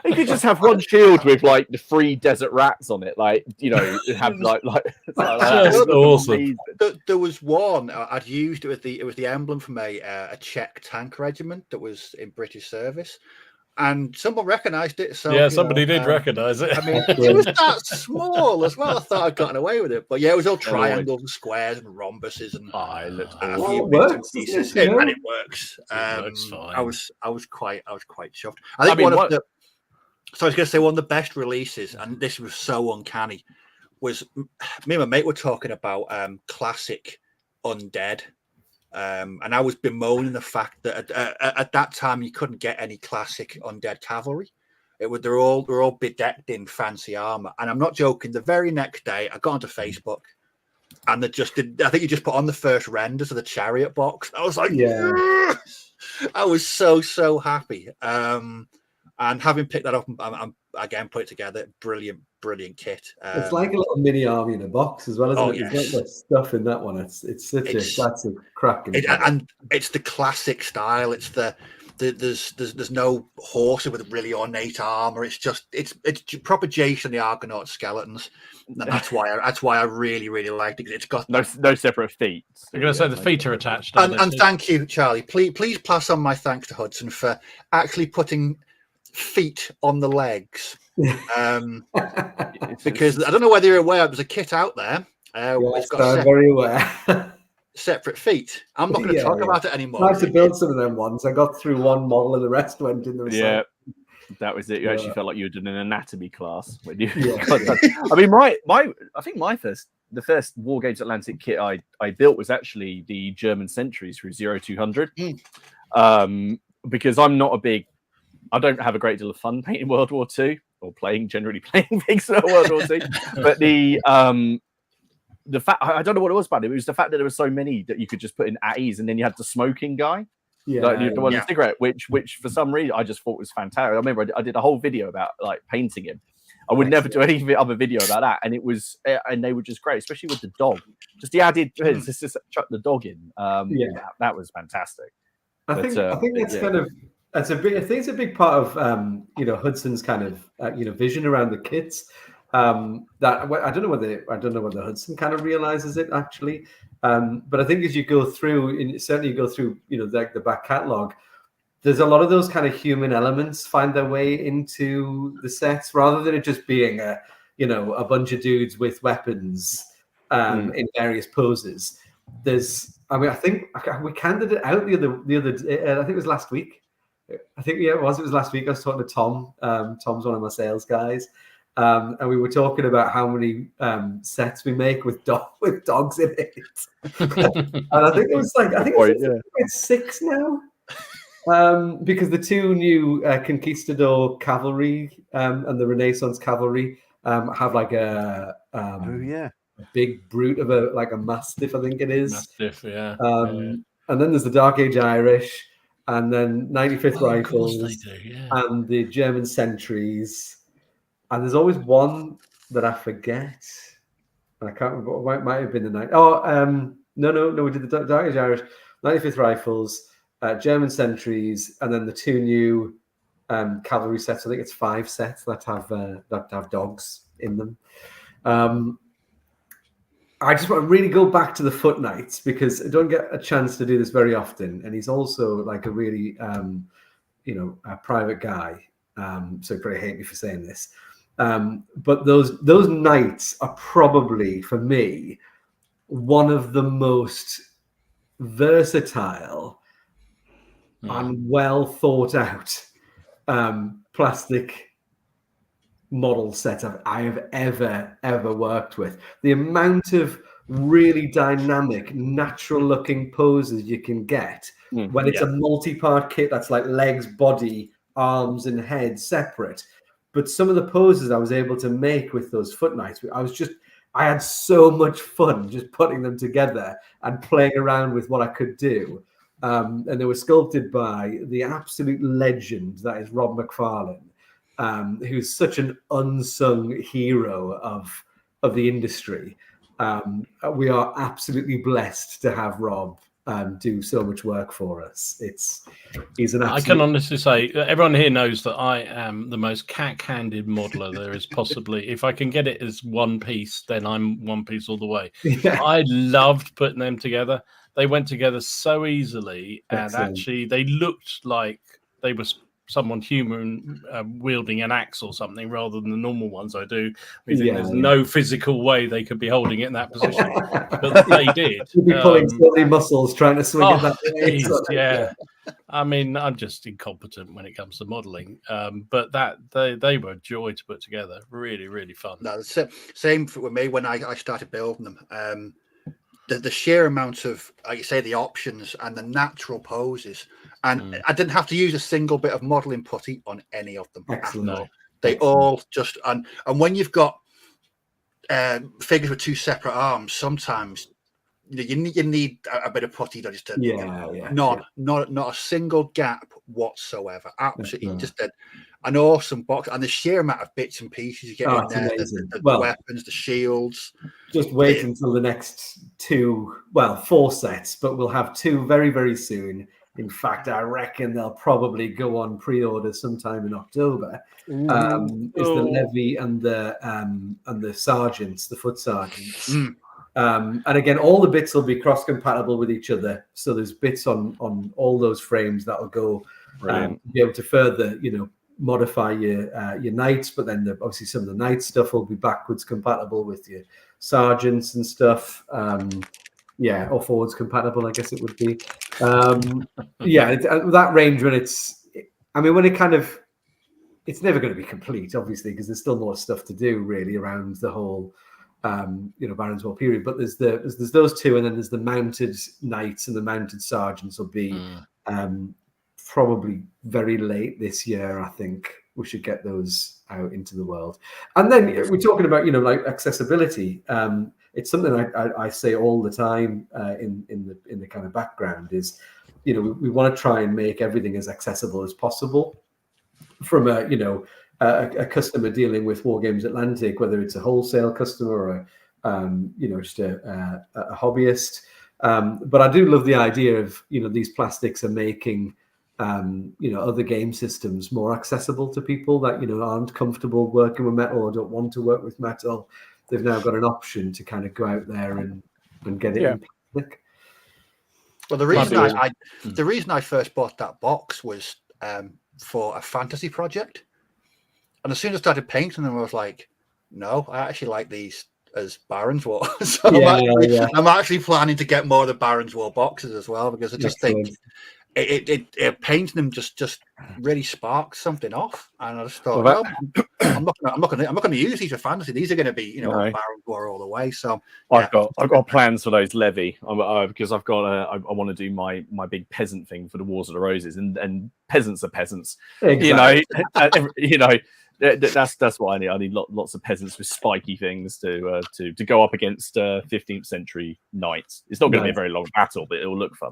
You could just have one shield with like the 3 desert rats on it, like, have like Just awesome. There was one I'd used. It was the emblem from a Czech tank regiment that was in British service, and someone recognised it. So somebody did recognise it. I mean, it was that small as well. I thought I'd gotten away with it, but it was all triangles and squares and rhombuses and it works. And it works. It works fine. I was quite chuffed. I think So I was going to say one of the best releases, and this was so uncanny, was me and my mate were talking about classic undead, and I was bemoaning the fact that at that time you couldn't get any classic undead cavalry. They're all bedecked in fancy armor, and I'm not joking. The very next day, I got onto Facebook, and I think you just put on the first renders of the chariot box. I was like, yes! I was so happy. And having picked that up, I'm again put it together. Brilliant kit. It's like a little mini army in a box as well, isn't it? There's not much stuff in that one. It's such a classic cracking. And it's the classic style. It's there's no horse with really ornate armor. It's proper Jason the Argonaut skeletons. And that's why I really liked it. It's got no separate feet. You're going to say the feet are attached. And thank you, Charlie. Please pass on my thanks to Hudson for actually putting feet on the legs, because I don't know whether you're aware, there's a kit out there. It's got very aware. Separate feet. I'm not going to talk about it anymore. I had to build some of them ones. I got through one model and the rest went in the recycle. Yeah, that was it. You actually felt like you were doing an anatomy class when you. I mean, I think the first Wargames Atlantic kit I built was actually the German sentries through 0200, because I don't have a great deal of fun painting World War II or generally playing things in World War II. But the fact, I don't know what it was about it. It was the fact that there were so many that you could just put in at ease, and then you had the smoking guy, the one with the cigarette, which for some reason I just thought was fantastic. I remember I did a whole video about like painting him. I would never do any other video about that, and they were just great, especially with the dog. Just the added, just chuck the dog in. That was fantastic. I think that's kind of. I think it's a big part of Hudson's kind of vision around the kits. That I don't know whether Hudson kind of realizes it actually, but I think as you go through, certainly you go through like the back catalog, there's a lot of those kind of human elements find their way into the sets rather than it just being a bunch of dudes with weapons in various poses. I think we candid it out the other day, I think it was last week. I think it was last week. I was talking to Tom. Tom's one of my sales guys, and we were talking about how many sets we make with dogs in it. And I think it's 6 now, because the 2 new Conquistador cavalry and the Renaissance cavalry have like a a big brute of a Mastiff, I think it is. Mastiff, yeah. And then there's the Dark Age Irish, and then 95th Rifles, and the German Sentries. And there's always one that I forget. I can't remember. What might have been the night. No. We did the Dark Age Irish, 95th Rifles, German Sentries, and then the 2 new cavalry sets. I think it's 5 sets that have dogs in them. I just want to really go back to the Foot Knights because I don't get a chance to do this very often, and he's also like a really, a private guy. So he'd probably hate me for saying this. But those knights are probably, for me, one of the most versatile and well thought out plastic model set I have ever worked with. The amount of really dynamic, natural looking poses you can get when it's a multi-part kit that's like legs, body, arms, and head separate. But some of the poses I was able to make with those Foot Knights, I had so much fun just putting them together and playing around with what I could do. And they were sculpted by the absolute legend that is Rob McFarlane, who's such an unsung hero of the industry. We are absolutely blessed to have Rob do so much work for us. He's an absolute... I can honestly say everyone here knows that I am the most cack-handed modeler there is possibly. If I can get it as one piece, then I'm one piece all the way. Yeah. I loved putting them together. They went together so easily, and actually they looked like they were someone human wielding an axe or something rather than the normal ones I do. We think there's no physical way they could be holding it in that position, but they did. You'd be pulling so many muscles trying to swing it that way. Geez, yeah. I mean, I'm just incompetent when it comes to modelling, but they were a joy to put together. Really, really fun. No, the same with me when I started building them. The sheer amount of, like you say, the options and the natural poses. And I didn't have to use a single bit of modelling putty on any of them. Excellent. They all just, and when you've got figures with 2 separate arms, sometimes you need a bit of putty just to, not a single gap whatsoever. Absolutely, just an awesome box, and the sheer amount of bits and pieces you get in there, the weapons, the shields. Just wait until the next 4 sets, but we'll have 2 very, very soon. In fact, I reckon they'll probably go on pre-order sometime in October. Is the Levy and the sergeants, the foot sergeants. And again, all the bits will be cross-compatible with each other. So there's bits on all those frames that will go be able to further, modify your knights. But then obviously some of the knight stuff will be backwards compatible with your sergeants and stuff. Or forwards compatible, I guess it would be. That range when it's never going to be complete, obviously, because there's still more stuff to do really around the whole, Barons War period. But there's those 2, and then there's the mounted knights and the mounted sergeants will be probably very late this year. I think we should get those out into the world. And then we're talking about like accessibility. It's something I say all the time in the kind of background is, we want to try and make everything as accessible as possible from a customer dealing with Wargames Atlantic, whether it's a wholesale customer or just a hobbyist. But I do love the idea of these plastics are making other game systems more accessible to people that aren't comfortable working with metal or don't want to work with metal. They've now got an option to kind of go out there and get it in plastic. Well, the reason I first bought that box was for a fantasy project, and as soon as I started painting them, I was like, no, I actually like these as Barons War. So I'm actually planning to get more of the Barons War boxes as well, because I just think it painting them just really sparks something off, and I just thought, I'm not going to use these for fantasy. These are going to be Barons War all the way. So I've got plans for those Levy because I've got I want to do my big peasant thing for the Wars of the Roses, and peasants are peasants. Exactly. That's what I need. I need lots of peasants with spiky things to go up against 15th century knights. It's not going to be a very long battle, but it will look fun.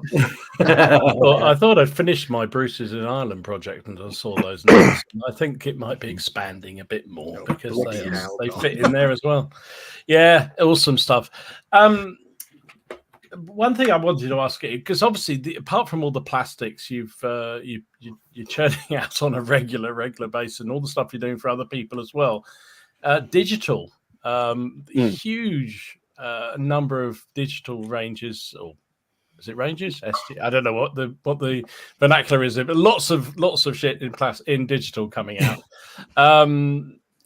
Well, I thought I'd finished my Bruces in Ireland project, and I saw those notes. I think it might be expanding a bit more because they fit in there as well. Yeah, awesome stuff. One thing I wanted to ask you, because obviously, apart from all the plastics you're churning out on a regular basis, and all the stuff you're doing for other people as well, digital, huge number of digital ranges, or is it ranges? I don't know what the vernacular is, but lots of shit in digital coming out.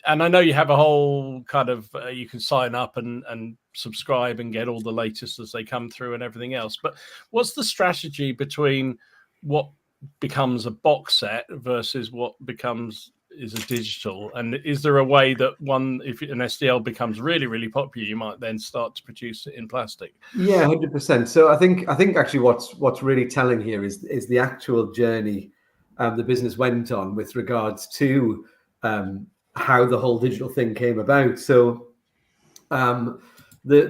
And I know you have a whole kind of you can sign up and subscribe and get all the latest as they come through and everything else. But what's the strategy between what becomes a box set versus what is a digital? And is there a way that if an STL becomes really, really popular, you might then start to produce it in plastic? Yeah, 100%. So I think actually what's really telling here is the actual journey the business went on with regards to how the whole digital thing came about. So the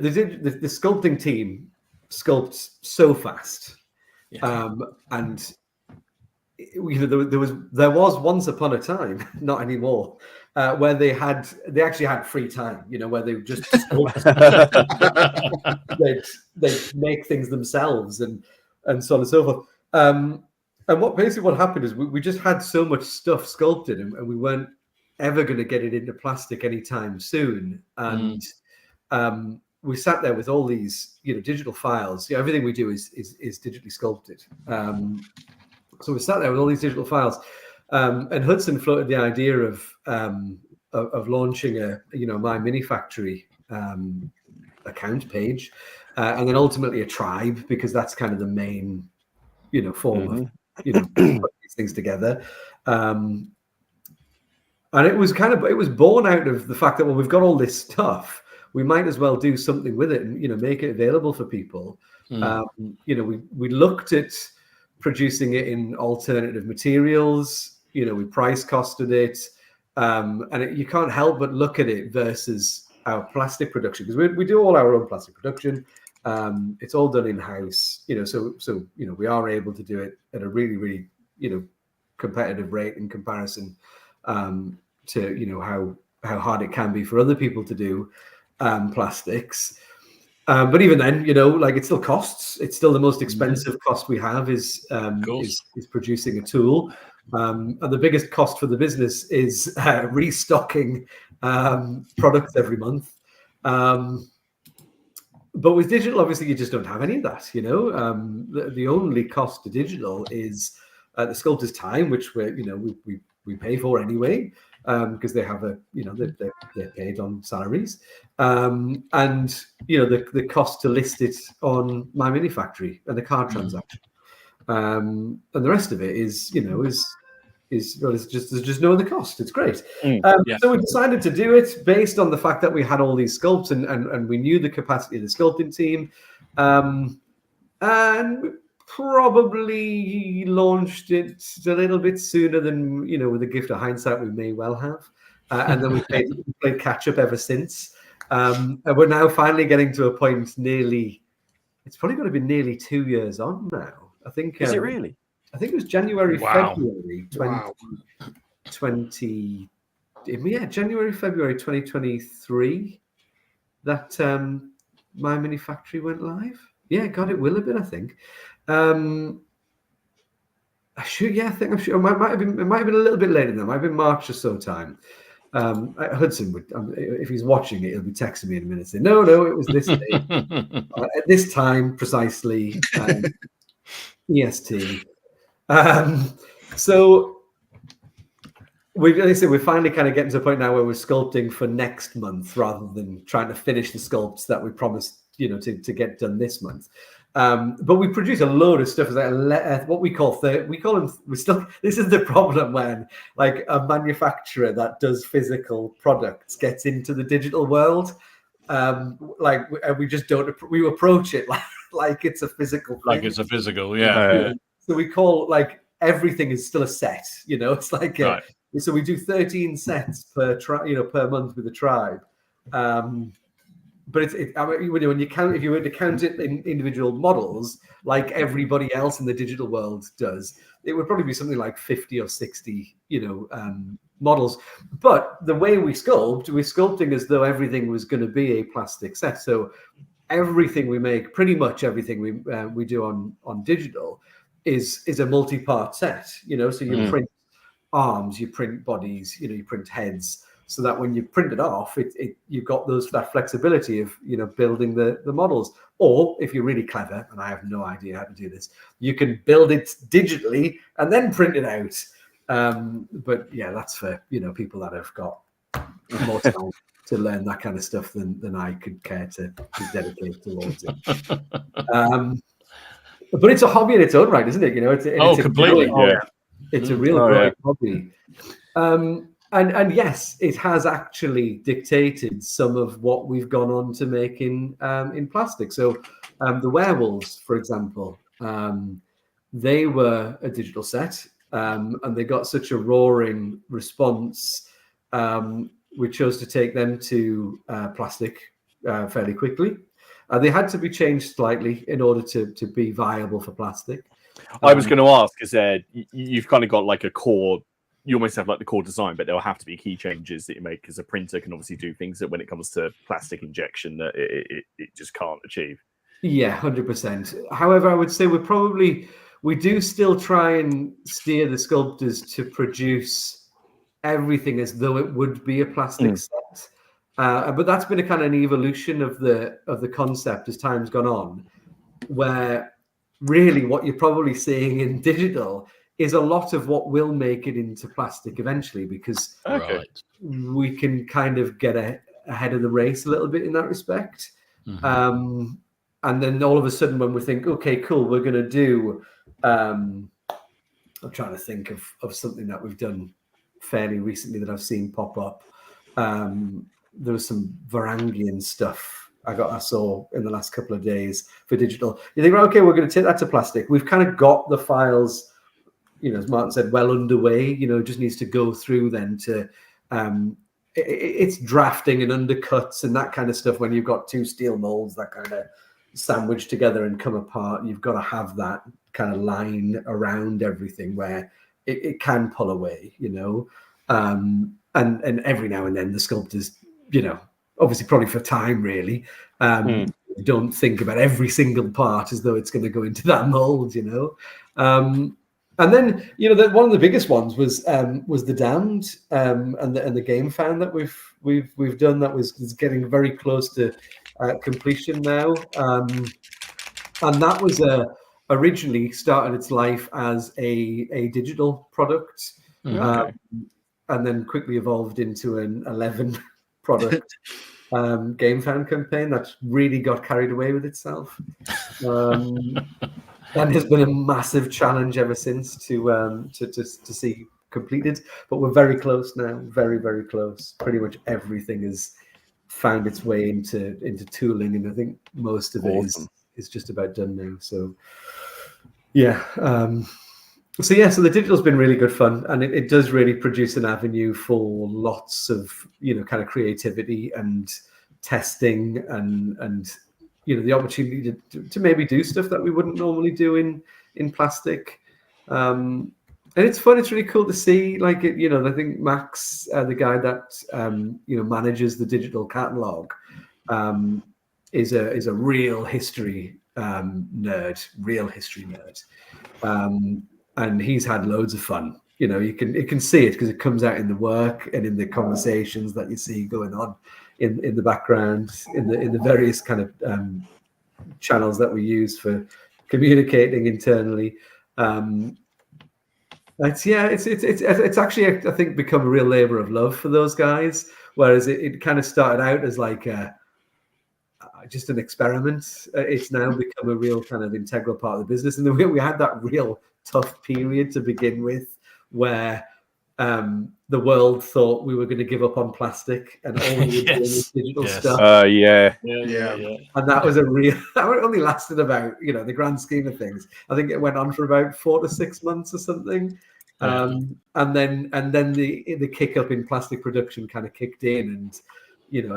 sculpting team sculpts so fast, and there was once upon a time, not anymore, where they actually had free time. Where they just they'd make things themselves and so on and so forth. And what happened is we just had so much stuff sculpted, and we weren't ever going to get it into plastic anytime soon. And we sat there with all these digital files. Everything we do is digitally sculpted. So we sat there with all these digital files, and Hudson floated the idea of launching a My Mini Factory account page, and then ultimately a tribe, because that's kind of the main form of putting these things together. And it was born out of the fact that, well, we've got all this stuff, we might as well do something with it and make it available for people. We looked at producing it in alternative materials. We price costed it, and you can't help but look at it versus our plastic production, because we do all our own plastic production. It's all done in house. So we are able to do it at a really, really competitive rate in comparison to how hard it can be for other people to do plastics. But even then, it still costs. It's still the most expensive cost we have is producing a tool. And the biggest cost for the business is restocking products every month. But with digital, obviously, you just don't have any of that. The only cost to digital is the sculptor's time, which we pay for anyway, because they have they're paid on salaries, and the cost to list it on My Mini Factory and the card transaction, and the rest of it is there's just no other cost. It's great. So we decided to do it based on the fact that we had all these sculpts and we knew the capacity of the sculpting team, and probably launched it a little bit sooner than with the gift of hindsight we may well have, and then we played catch up ever since, and we're now finally getting to a point it's probably going to be nearly 2 years on now, I think. Is it really? I think it was January, February 2020. Yeah, January, February 2023 that My Mini Factory went live. Yeah, God, it will have been, I think. I think I'm sure. It might have been a little bit later than that. It might have been March or so time. Hudson would, if he's watching it, he'll be texting me in a minute saying, no, it was this day, at this time precisely, EST. So we're finally kind of getting to a point now where we're sculpting for next month rather than trying to finish the sculpts that we promised, to get done this month. But we produce a load of stuff. What we call them. This is the problem when like a manufacturer that does physical products gets into the digital world. We just don't. We approach it like it's a physical. Like it's a physical, yeah. So we call everything is still a set. It's like So we do 13 sets per per month with the tribe. But when you count, if you were to count it in individual models, like everybody else in the digital world does, it would probably be something like 50 or 60, models. But the way we're sculpting as though everything was going to be a plastic set. So everything we make, pretty much everything we do on digital, is a multi-part set. So you print arms, you print bodies, you print heads. So that when you print it off, you've got that flexibility of building the models. Or if you're really clever, and I have no idea how to do this, you can build it digitally and then print it out. But yeah, that's for people that have got more time to learn that kind of stuff than I could care to dedicate towards it. But it's a hobby in its own right, isn't it? It's completely. It's a real great hobby. And yes, it has actually dictated some of what we've gone on to make in plastic. So the werewolves, for example, they were a digital set, and they got such a roaring response. We chose to take them to plastic fairly quickly. They had to be changed slightly in order to be viable for plastic. I was going to ask, because you've kind of got like a core. You almost have like the core design, but there'll have to be key changes that you make, because a printer can obviously do things that when it comes to plastic injection that it just can't achieve. Yeah, 100%. However, I would say we do still try and steer the sculptors to produce everything as though it would be a plastic set. But that's been a kind of an evolution of the concept as time's gone on, where really what you're probably seeing in digital is a lot of what will make it into plastic eventually, because we can kind of get ahead of the race a little bit in that respect. And then all of a sudden when we think, okay, cool, we're going to do, I'm trying to think of something that we've done fairly recently that I've seen pop up. There was some Varangian stuff I saw in the last couple of days for digital. You think, right, okay, we're going to take that to plastic. We've kind of got the files, as Martin said, well underway. Just needs to go through then to it's drafting and undercuts and that kind of stuff. When you've got two steel molds that kind of sandwich together and come apart, you've got to have that kind of line around everything where it can pull away, and every now and then the sculptors, obviously probably for time really, don't think about every single part as though it's going to go into that mold, And then, one of the biggest ones was the Damned and the game fan that we've done that is getting very close to completion now, and that was originally started its life as a digital product, and then quickly evolved into an 11 product game fan campaign that really got carried away with itself. And has been a massive challenge ever since to see completed. But we're very close now, very, very close. Pretty much everything has found its way into tooling, and I think most of it is just about done now. So yeah. So the digital's been really good fun, and it does really produce an avenue for lots of kind of creativity and testing and the opportunity to maybe do stuff that we wouldn't normally do in plastic. And it's fun. It's really cool to see. Like, I think Max, the guy that manages the digital catalog, is a real history nerd, and he's had loads of fun. You can see it because it comes out in the work and in the conversations that you see going on in the background, in the various kind of channels that we use for communicating internally. It's actually, I think, become a real labor of love for those guys, whereas it kind of started out as like just an experiment. It's now become a real kind of integral part of the business, and we had that real tough period to begin with where the world thought we were going to give up on plastic and all we were doing was digital stuff. Yeah. And that was that only lasted about, the grand scheme of things, I think it went on for about 4 to 6 months or something. And then the kick up in plastic production kind of kicked in, and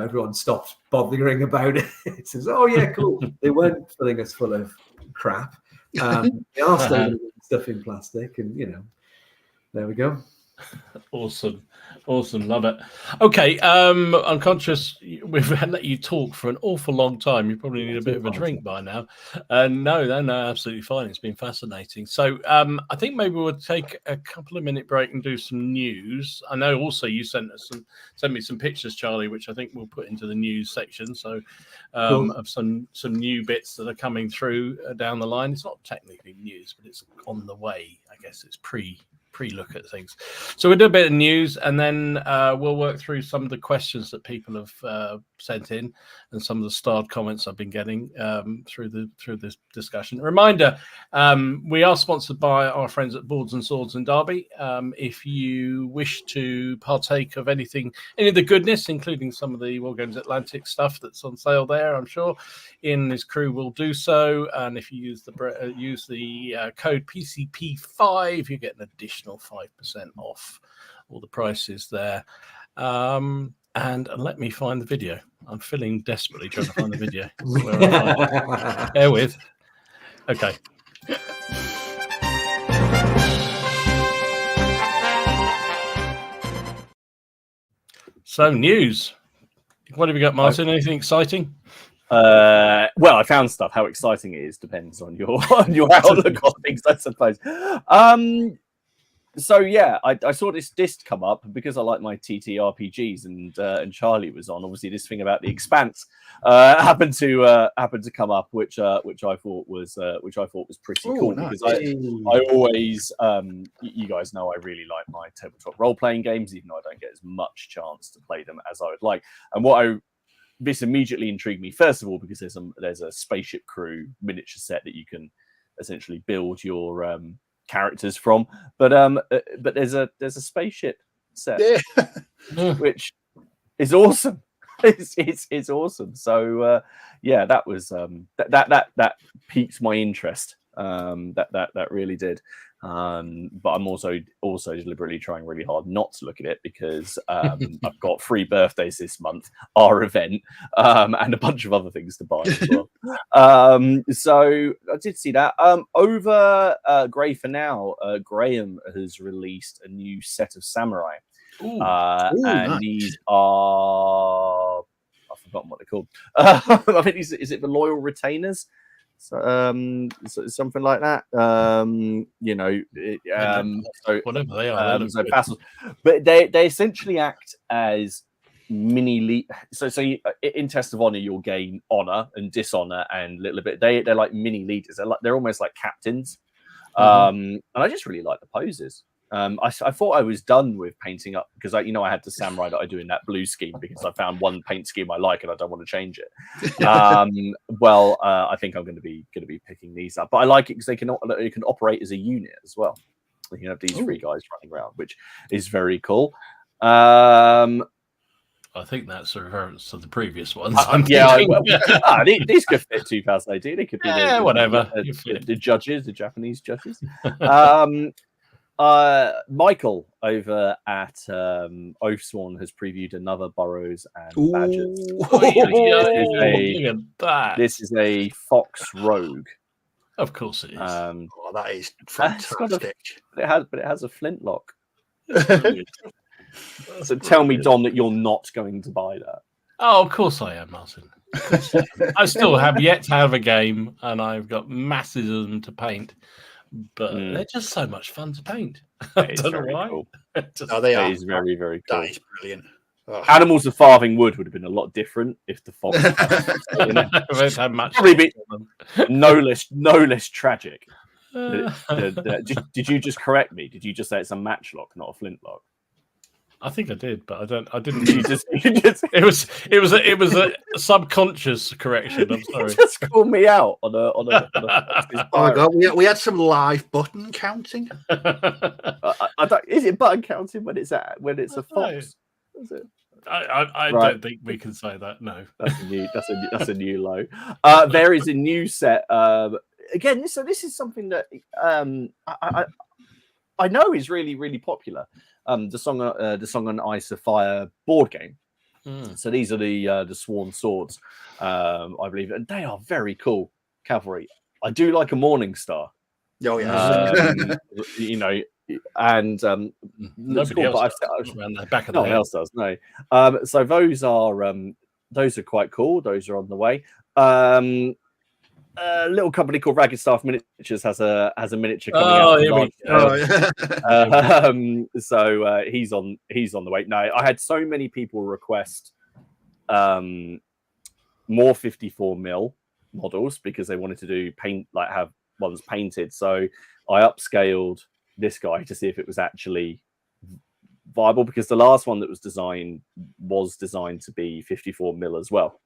everyone stopped bothering about it. It says, "Oh yeah, cool." They weren't filling us full of crap. They are still doing stuff in plastic, and there we go. Awesome, love it. Okay, I'm conscious we've let you talk for an awful long time. You probably need a bit of a drink by now. No, absolutely fine. It's been fascinating. So I think maybe we'll take a couple of minute break and do some news. I know also you sent me some pictures, Charlie, which I think we'll put into the news section. So Cool. of some new bits that are coming through down the line. It's not technically news, but it's on the way. I guess it's pre-look at things. So we'll do a bit of news, and then we'll work through some of the questions that people have sent in, and some of the starred comments I've been getting through this discussion. Reminder: we are sponsored by our friends at Boards and Swords in Derby. If you wish to partake of any of the goodness, including some of the Wargames Atlantic stuff that's on sale there, I'm sure Ian and his crew will do so. And if you use the code PCP5, you get an additional 5% off all the prices there. And let me find the video. I'm feeling desperately trying to find the video. Bear with. Okay. So news. What have you got, Martin? Anything exciting? Well, I found stuff. How exciting it is depends on your outlook on things, I suppose. So yeah, I saw this disc come up because I like my TTRPGs, and Charlie was on. Obviously, this thing about the Expanse happened to come up, which I thought was pretty cool. Nice. Because I always, you guys know, I really like my tabletop role playing games, even though I don't get as much chance to play them as I would like. And this immediately intrigued me, first of all, because there's a spaceship crew miniature set that you can essentially build your characters from, but there's a spaceship set, which is awesome. It's awesome. So yeah, that was that piqued my interest. That really did. But I'm also deliberately trying really hard not to look at it because I've got 3 birthdays this month, our event, and a bunch of other things to buy as well. So I did see that. Over Grey for Now, Graham has released a new set of samurai. And nice. These are, I've forgotten what they're called. I think is it the Loyal Retainers? So, something like that. So whatever they are, but they essentially act as mini lead. So you, in Test of Honor, you'll gain honor and dishonor and a little bit. They're like mini leaders. They're almost like captains. And I just really like the poses. I thought I was done with painting up because I had the samurai that I do in that blue scheme because I found one paint scheme I like and I don't want to change it. I think I'm going to be picking these up, but I like it because they can operate as a unit as well. You can have these 3 guys running around, which is very cool. I think that's a reference to the previous ones. These could fit 2018. They could be whatever. The judges, the Japanese judges. Michael over at Oathsworn has previewed another Burrows and Badgers. This is a Fox Rogue. Of course it is. That is fantastic. It has a flintlock. So tell me, Dom, that you're not going to buy that. Oh, of course I am, Martin. I still have yet to have a game, and I've got masses of them to paint. But they're just so much fun to paint. I don't know why. Cool. They are. It is very, very cool. That is brilliant. Oh. Animals of Farthing Wood would have been a lot different if the fox had much probably be no less tragic. Did you just correct me? Did you just say it's a matchlock, not a flintlock? I think I did, but I didn't. It was a subconscious correction. I'm sorry. You just called me out on a oh my God, we had some live button counting. Is it button counting when it's a fox? Is it? I don't think we can say that. No, that's a new low. There is a new set again. So this is something that I know is really, really popular. The Song on Ice of Fire board game. So these are the Sworn Swords, I believe, and they are very cool cavalry. I do like a Morning Star. Oh yeah, you know, and looks cool, but around the back of no the one head. else does. No, so those are quite cool. Those are on the way. A little company called Ragged Staff Miniatures has a miniature coming out. So he's on the way. No, I had so many people request more 54mm models because they wanted to do have ones painted. So I upscaled this guy to see if it was actually viable, because the last one that was designed to be 54mm as well.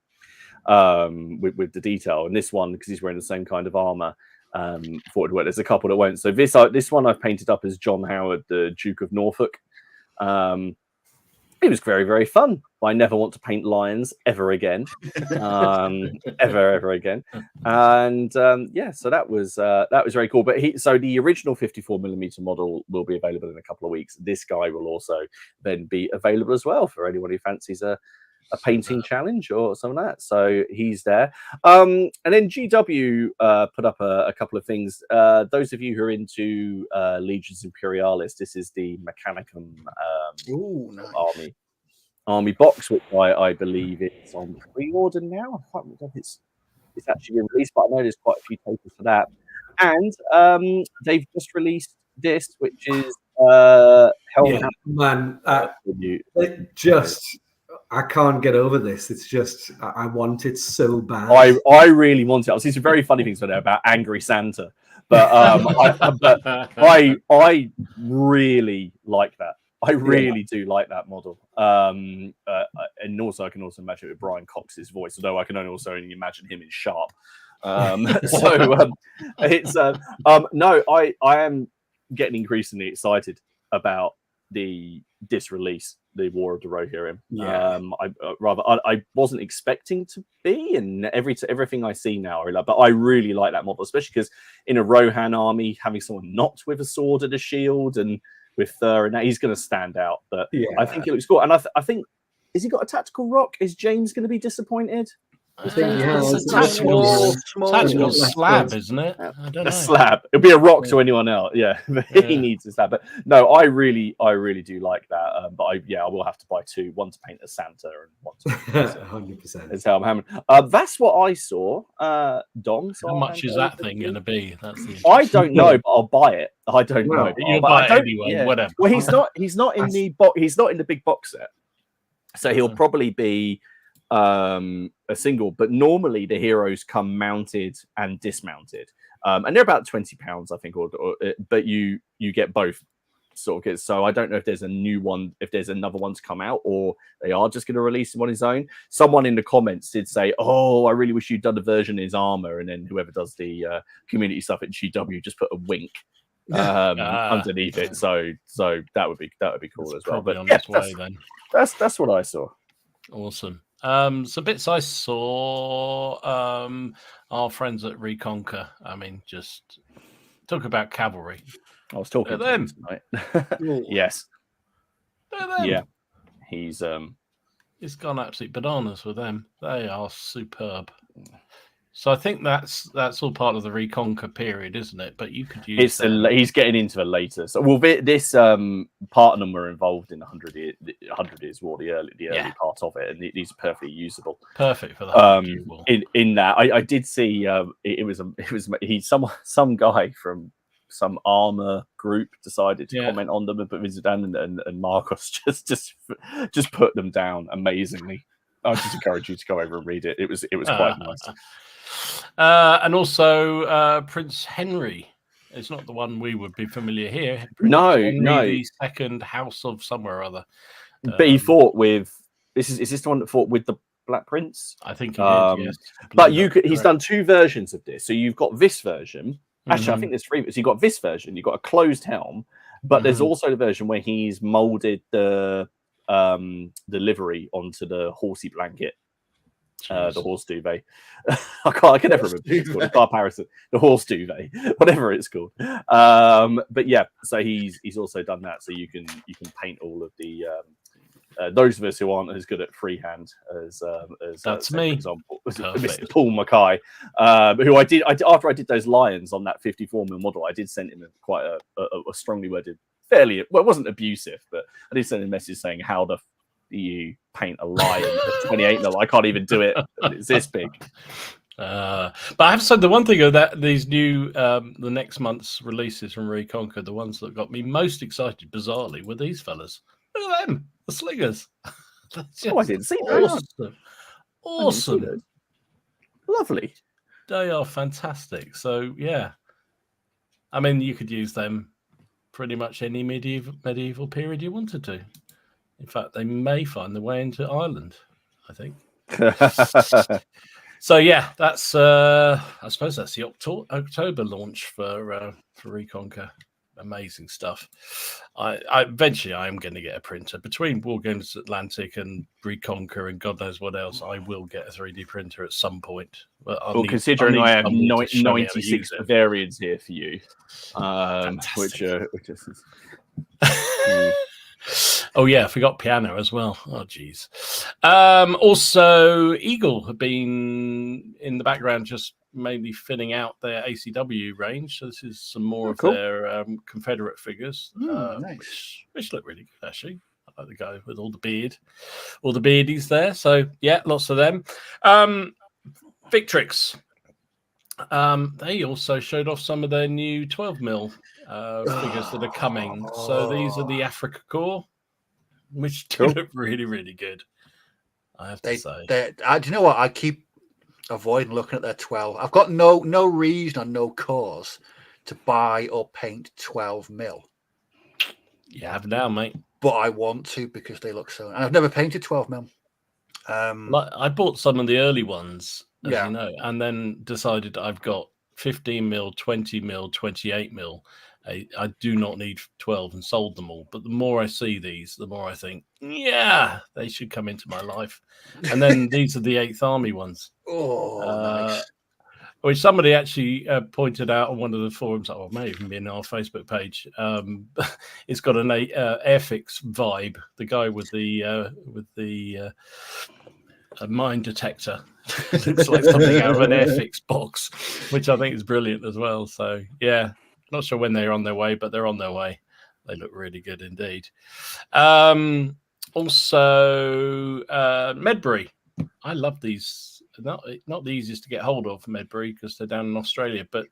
With the detail, and this one, because he's wearing the same kind of armor, thought it worked. There's a couple that won't. So this one I've painted up as John Howard, the Duke of Norfolk. It was very, very fun. I never want to paint lions ever again, ever again. And so that was very cool. But the original 54mm model will be available in a couple of weeks. This guy will also then be available as well for anyone who fancies a painting challenge or something like that. So he's there. And then GW put up a couple of things. Those of you who are into Legions Imperialis, this is the Mechanicum nice. army box, which I believe is on pre-order now. I can't remember if it's actually been released, but I know there's quite a few tokens for that. And they've just released this, which is I can't get over this. It's just, I want it so bad. I really want it. I see some very funny things there about Angry Santa, but I really like that. I really do like that model. And also I can also imagine it with Brian Cox's voice, although I can only imagine him in Sharp. I am getting increasingly excited about this release, the War of the Rohirrim. I wasn't expecting to be, and everything I see now, but I really like that model, especially because in a Rohan army, having someone not with a sword and a shield and with Thur, and that, he's going to stand out. But I think it looks cool, and I think, has he got a tactical rock? Is James going to be disappointed? It's a tactical slab, isn't it? I don't know. A slab. It'll be a rock to anyone else. Yeah, but he needs a slab. But no, I really do like that. But I will have to buy two: one to paint as Santa and one to paint 100%. That's how I'm hammering. That's what I saw. Dom. How much is that thing going to be? I don't know, but I'll buy it. I don't know. You'll buy it anyway. Whatever. Well, he's not in the box. He's not in the big box set, so he'll probably be a single, but normally the heroes come mounted and dismounted, and they're about £20, I think, but you get both sort of kits. So I don't know if there's a new one, if there's another one to come out, or they are just going to release him on his own. Someone in the comments did say, "Oh, I really wish you'd done a version in his armor," and then whoever does the community stuff at GW just put a wink underneath it. So that would be cool as well. But that's what I saw. Awesome. So bits I saw, our friends at Reconquer. I mean, just talk about cavalry. I was talking to them tonight. Yes. Yeah. He's gone absolutely bananas with them. They are superb. So I think that's all part of the Reconquer period, isn't it? But you could use. He's getting into the later. So this part of them were involved in the 100 Years War, the early part of it, and these are perfectly usable. Perfect for that. In that, I did see some guy from some armor group decided to comment on them, but Vizidan and Marcos just put them down amazingly. I just encourage you to go over and read it. It was quite nice. And also Prince Henry. It's not the one we would be familiar here. Prince Henry, the second house of somewhere or other. But he fought with. Is this the one that fought with the Black Prince? I think he did. Yes. But he's done two versions of this. So you've got this version. Actually, I think there's three. So you've got this version. You've got a closed helm, but there's also the version where he's molded the livery onto the horsey blanket. The horse duvet. I can never remember what it's called. The car parasite, the horse duvet, whatever it's called. But yeah, so he's also done that. So you can paint all of the those of us who aren't as good at freehand as that's me, me, for example, Mr. Paul Mackay, who I did after I did those lions on that 54mm model. I did send him quite a strongly worded, it wasn't abusive, but I did send him a message saying, how the you paint a lion at 28mm? I can't even do it. It's this big. But I have to say, the one thing of that these new the next month's releases from Reconquer, the ones that got me most excited, bizarrely, were these fellas. Look at them, the slingers. I didn't see that. Awesome. Lovely. They are fantastic. So yeah, I mean, you could use them pretty much any medieval period you wanted to. In fact, they may find their way into Ireland, I think. So yeah, that's I suppose that's the October launch for Reconquer. Amazing stuff. I eventually I am going to get a printer. Between Wargames Atlantic and Reconquer and God knows what else, I will get a 3D printer at some point. But considering I have 96 variants here for you, which is. Oh yeah, I forgot piano as well. Oh geez. Also, Eagle have been in the background, just mainly filling out their ACW range. So this is some more of their Confederate figures, nice. which look really good actually. I like the guy with all the beardies there. So yeah, lots of them. Victrix. They also showed off some of their new 12mm figures that are coming. So these are the Africa Core, which do look really, really good. I have to say. Do you know what? I keep avoiding looking at their 12. I've got no reason or no cause to buy or paint 12mm. You have now, mate. But I want to because they look so. And I've never painted 12mm. I bought some of the early ones, as you know, and then decided I've got 15mm, 20mm, 28mm. I do not need 12 and sold them all. But the more I see these, the more I think, yeah, they should come into my life. And then these are the 8th Army ones. Nice. Which somebody actually pointed out on one of the forums, or may even be in our Facebook page. It's got an Airfix vibe. The guy with the mine detector looks like something out of an Airfix box, which I think is brilliant as well. So yeah, not sure when they're on their way, but they're on their way. They look really good indeed. Also, Medbury. I love these. Not the easiest to get hold of, Medbury, because they're down in Australia, but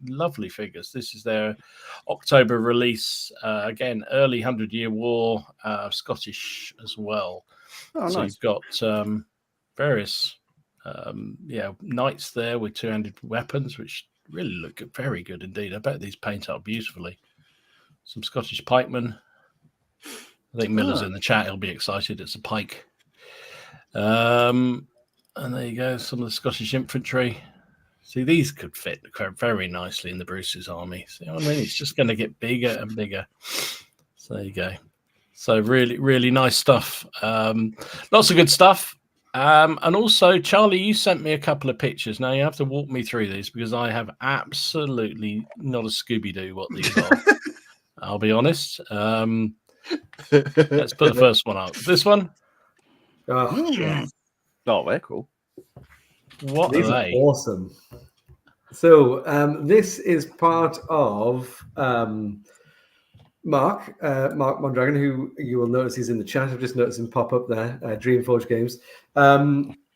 lovely figures. This is their October release. Again, early 100-Year War, Scottish as well. Oh, so nice. You've got various knights there with two-handed weapons, which really look very good indeed. I bet these paint up beautifully. Some Scottish pikemen. I think Miller's in the chat. He'll be excited. It's a pike. And there you go, some of the Scottish infantry. See, these could fit very nicely in the Bruce's army. See what I mean? It's just going to get bigger and bigger. So there you go. So really, really nice stuff. Lots of good stuff. And also, Charlie, you sent me a couple of pictures. Now you have to walk me through these because I have absolutely not a Scooby-Doo what these are. I'll be honest. Let's put the first one up. This one? Oh, yes. Oh, they're cool. What These are they? Awesome. So this is part of Mark Mondragon, who you will notice he's in the chat. I've just noticed him pop up there, Dreamforge Games.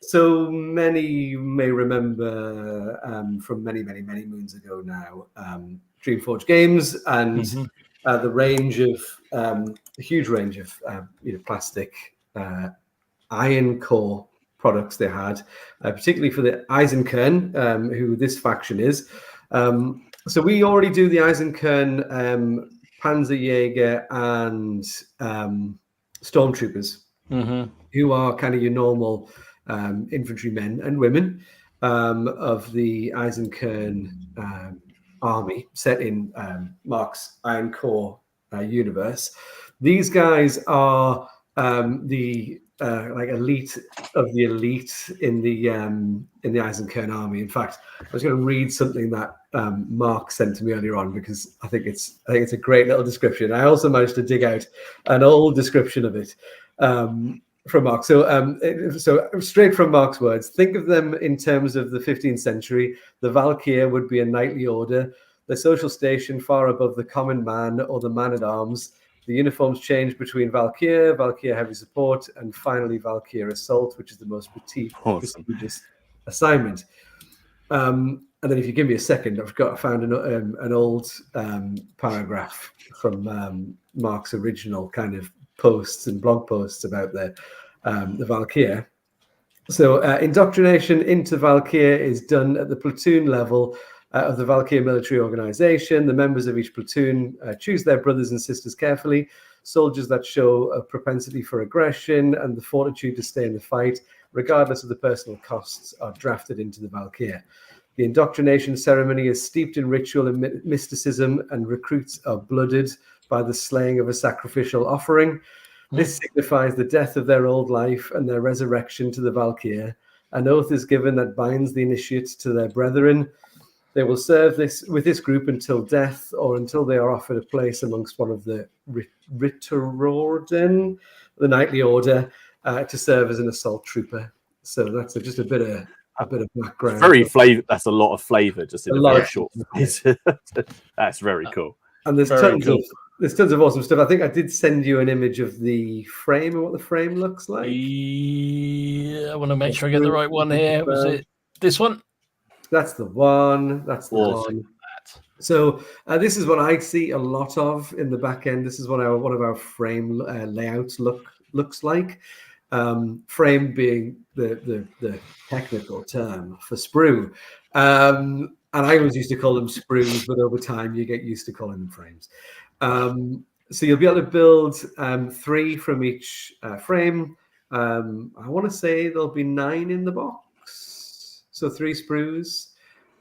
So many may remember from many moons ago now, Dreamforge Games and the range of the huge range of plastic iron core products they had, particularly for the Eisenkern, who this faction is. So we already do the Eisenkern, Panzerjäger, and Stormtroopers, who are kind of your normal infantrymen and women of the Eisenkern army set in Mark's Iron Core universe. These guys are the like elite of the elite in the Eisenkern army. In fact, I was going to read something that Mark sent to me earlier on because I think it's a great little description. I also managed to dig out an old description of it from Mark. So straight from Mark's words, think of them in terms of the 15th century. The Valkyr would be a knightly order, the social station far above the common man or the man-at-arms. The uniforms change between Valkyr, Valkyr Heavy Support, and finally Valkyr Assault, which is the most prestigious assignment. And then if you give me a second, I found an old paragraph from Mark's original kind of posts and blog posts about the Valkyr. So indoctrination into Valkyr is done at the platoon level of the Valkyr military organization. The members of each platoon choose their brothers and sisters carefully. Soldiers that show a propensity for aggression and the fortitude to stay in the fight, regardless of the personal costs, are drafted into the Valkyr. The indoctrination ceremony is steeped in ritual and mysticism, and recruits are blooded by the slaying of a sacrificial offering. This signifies the death of their old life and their resurrection to the Valkyr. An oath is given that binds the initiates to their brethren. They will serve with this group until death, or until they are offered a place amongst one of the Ritterorden, the knightly order, to serve as an assault trooper. So that's just a bit of background. Very flavor. That's a lot of flavor just in a very short space. That's very cool. And there's tons of awesome stuff. I think I did send you an image of the frame and what the frame looks like. Yeah, I want to make sure I get the right one here. Was it this one? That's the one. That's the one. So this is what I see a lot of in the back end. This is what one of our frame layouts looks like. Frame being the technical term for sprue. And I always used to call them sprues, but over time you get used to calling them frames. So you'll be able to build 3 from each frame. I want to say there'll be 9 in the box. So 3 sprues.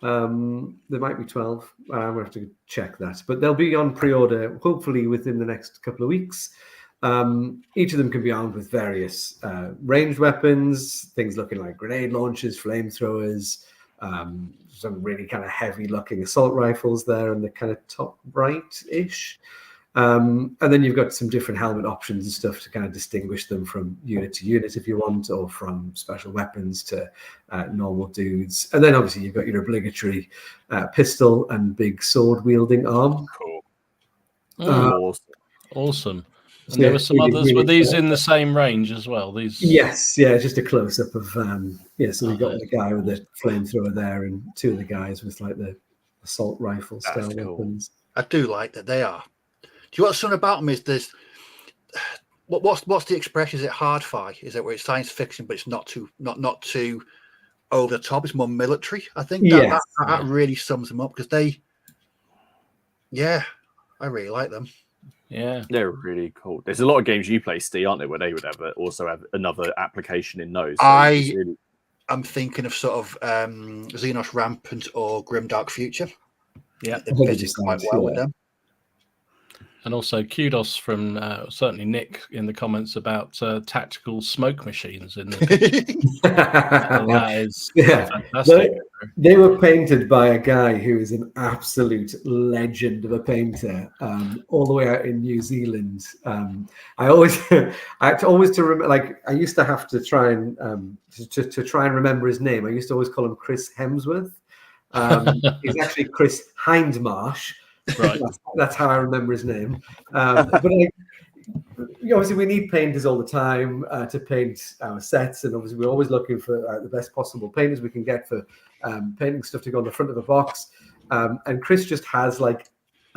There might be 12. I'm going to have to check that. But they'll be on pre-order, hopefully within the next couple of weeks. Each of them can be armed with various ranged weapons, things looking like grenade launchers, flamethrowers, some really kind of heavy-looking assault rifles there in the kind of top right-ish. And then you've got some different helmet options and stuff to kind of distinguish them from unit to unit if you want, or from special weapons to normal dudes. And then obviously you've got your obligatory pistol and big sword-wielding arm. Cool. Awesome. And there were some others. Were these in the same range as well? These? Yes, just a close-up of so we've got the guy with the flamethrower there, and 2 of the guys with like the assault rifle style weapons. I do like that they are. Do you know what's something about them is this? What's the expression? Is it hard-fi? Is it where it's science fiction, but it's not too over the top? It's more military. I think that really sums them up, because I really like them. Yeah, they're really cool. There's a lot of games you play, Steve, aren't there, where they would also have another application in those. So I'm thinking of sort of Xenos Rampant or Grimdark Future. Yeah, it fits quite well with them. And also kudos from certainly Nick in the comments about tactical smoke machines in the that is fantastic. They were painted by a guy who is an absolute legend of a painter, all the way out in New Zealand. I had to remember, like I used to have to try and to try and remember his name. I used to always call him Chris Hemsworth. He's actually Chris Hindmarsh. Right. That's how I remember his name. But obviously we need painters all the time to paint our sets, and obviously we're always looking for the best possible painters we can get for painting stuff to go on the front of the box. And Chris just has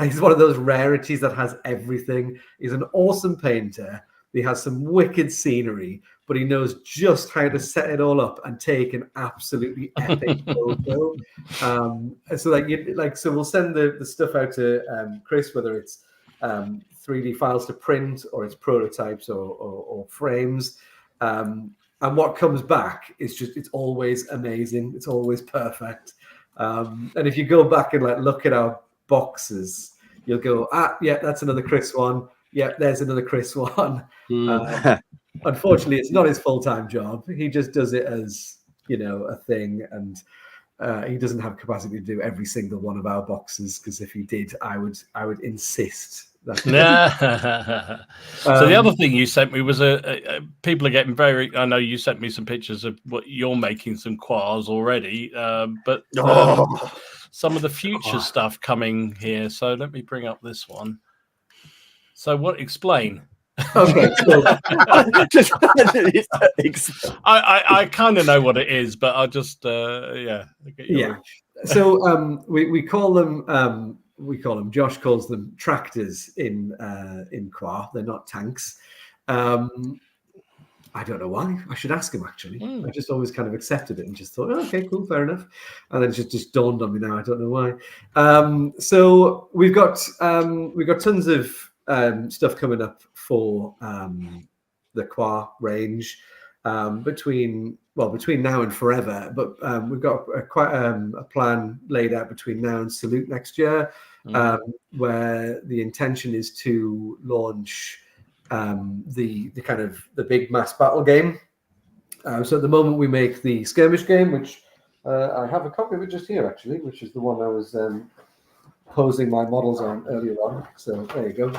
he's one of those rarities that has everything. He's an awesome painter. He has some wicked scenery, but he knows just how to set it all up and take an absolutely epic photo. So we'll send the stuff out to Chris, whether it's 3D files to print or it's prototypes or frames. And what comes back is it's always amazing. It's always perfect. And if you go back and look at our boxes, you'll go, that's another Chris one. Yeah, there's another Chris one. unfortunately, it's not his full-time job. He just does it as, a thing, and he doesn't have capacity to do every single one of our boxes, because if he did, I would insist. So the other thing you sent me was people are getting very. I know you sent me some pictures of what you're making, some quars already, but some of the future stuff coming here. So let me bring up this one. So explain? Okay, so I kind of know what it is, but I'll just So we call them. Josh calls them tractors in Qua. They're not tanks. I don't know why. I should ask him, actually. I just always kind of accepted it and just thought, okay, cool, fair enough. And then it just dawned on me now. I don't know why. So we've got tons of stuff coming up for the Qua range between now and forever. But we've got quite a plan laid out between now and Salute next year, where the intention is to launch the kind of the big mass battle game. So at the moment we make the skirmish game, which I have a copy of it just here, actually, which is the one I was posing my models on earlier on. So there you go.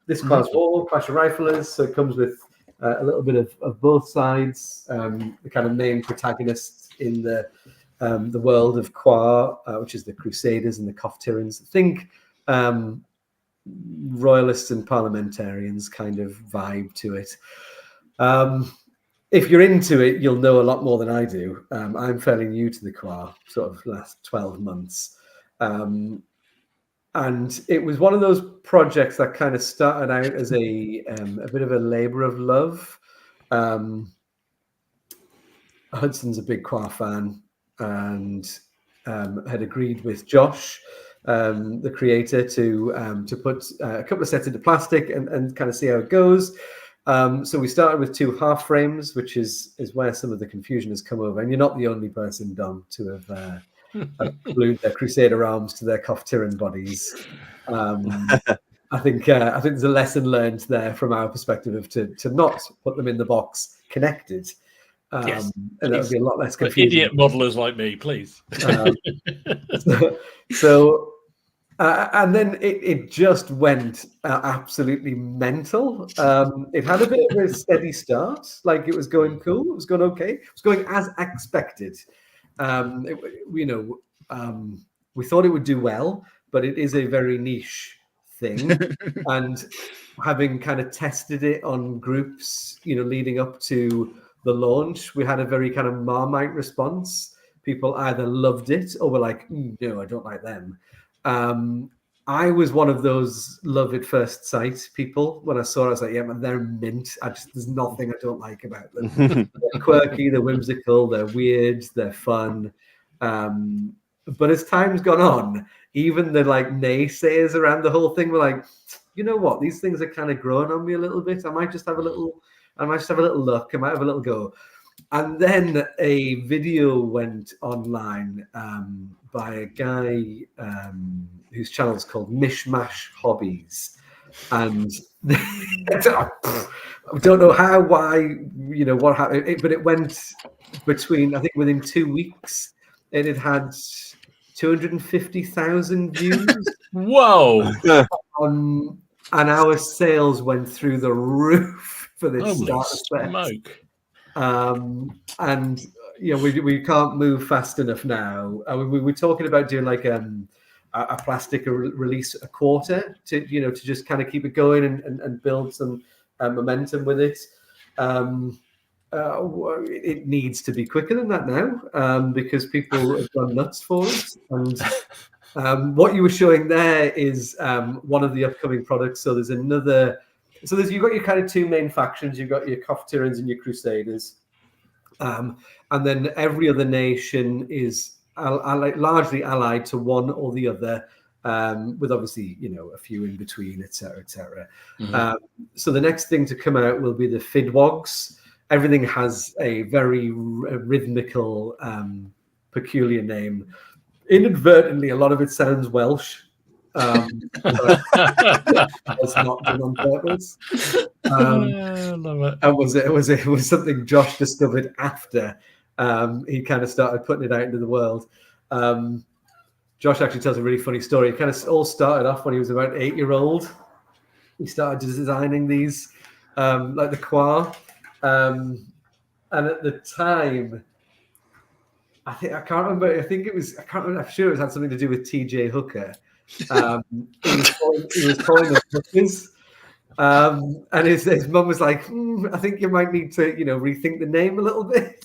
This Class War, Clash of Riflers, so it comes with a little bit of both sides, the kind of main protagonists in the world of Qua, which is the Crusaders and the Cough-Tyrans. Think royalists and parliamentarians kind of vibe to it. If you're into it, you'll know a lot more than I do. I'm fairly new to the Qua, sort of last 12 months. And it was one of those projects that kind of started out as a bit of a labor of love. Hudson's a big Qua fan, and had agreed with Josh, the creator, to put a couple of sets into plastic and kind of see how it goes. So we started with 2 half frames, which is where some of the confusion has come over. And you're not the only person, Dom, to have glued their Crusader arms to their Cough-Tyran bodies. I think there's a lesson learned there from our perspective to not put them in the box connected. Yes, and that would be a lot less confusing. Idiot modelers like me, please. And then it just went absolutely mental. It had a bit of a steady start, like it was going cool, it was going okay, it was going as expected. We thought it would do well, but it is a very niche thing. And having kind of tested it on groups, leading up to the launch, we had a very kind of Marmite response. People either loved it or were like, no, I don't like them. I was one of those love at first sight people. When I saw it, I was like, yeah, man, they're mint. There's nothing I don't like about them. They're quirky, they're whimsical, they're weird, they're fun. But as time's gone on, even the naysayers around the whole thing were like, you know what, these things are kind of growing on me a little bit. I might just have a little look. I might have a little go. And then a video went online by a guy whose channel is called Mishmash Hobbies. And I don't know how, why, what happened, but it went between, I think within 2 weeks, it had 250,000 views. Whoa! And our sales went through the roof for this smoke. And we can't move fast enough now. We were talking about doing a plastic release a quarter to just kind of keep it going and build some momentum with it. It needs to be quicker than that now, because people have gone nuts for it. And what you were showing there is one of the upcoming products. So there's another. So you've got your kind of 2 main factions. You've got your Cough-Tyrans and your Crusaders, and then every other nation is largely allied to one or the other, with obviously a few in between, etc., etc. So the next thing to come out will be the Fidwogs. Everything has a very rhythmical, peculiar name. Inadvertently, a lot of it sounds Welsh. It's not done on purpose. It was something Josh discovered after he kind of started putting it out into the world. Josh actually tells a really funny story. It kind of all started off when he was about 8-year-old. He started designing these, like the Qua. And at the time, I can't remember. I'm sure it had something to do with TJ Hooker. He was calling them hookers. And his mum was like, I think you might need to, rethink the name a little bit.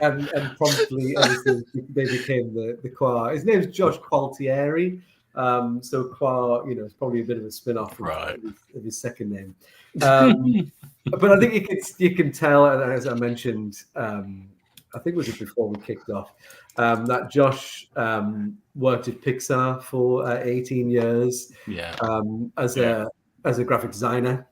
And promptly they became the Qua. His name's Josh Qualtieri. So Qua, is probably a bit of a spin-off of his second name. But I think you can tell, as I mentioned, I think was it before we kicked off, that Josh worked at Pixar for 18 years. As a graphic designer.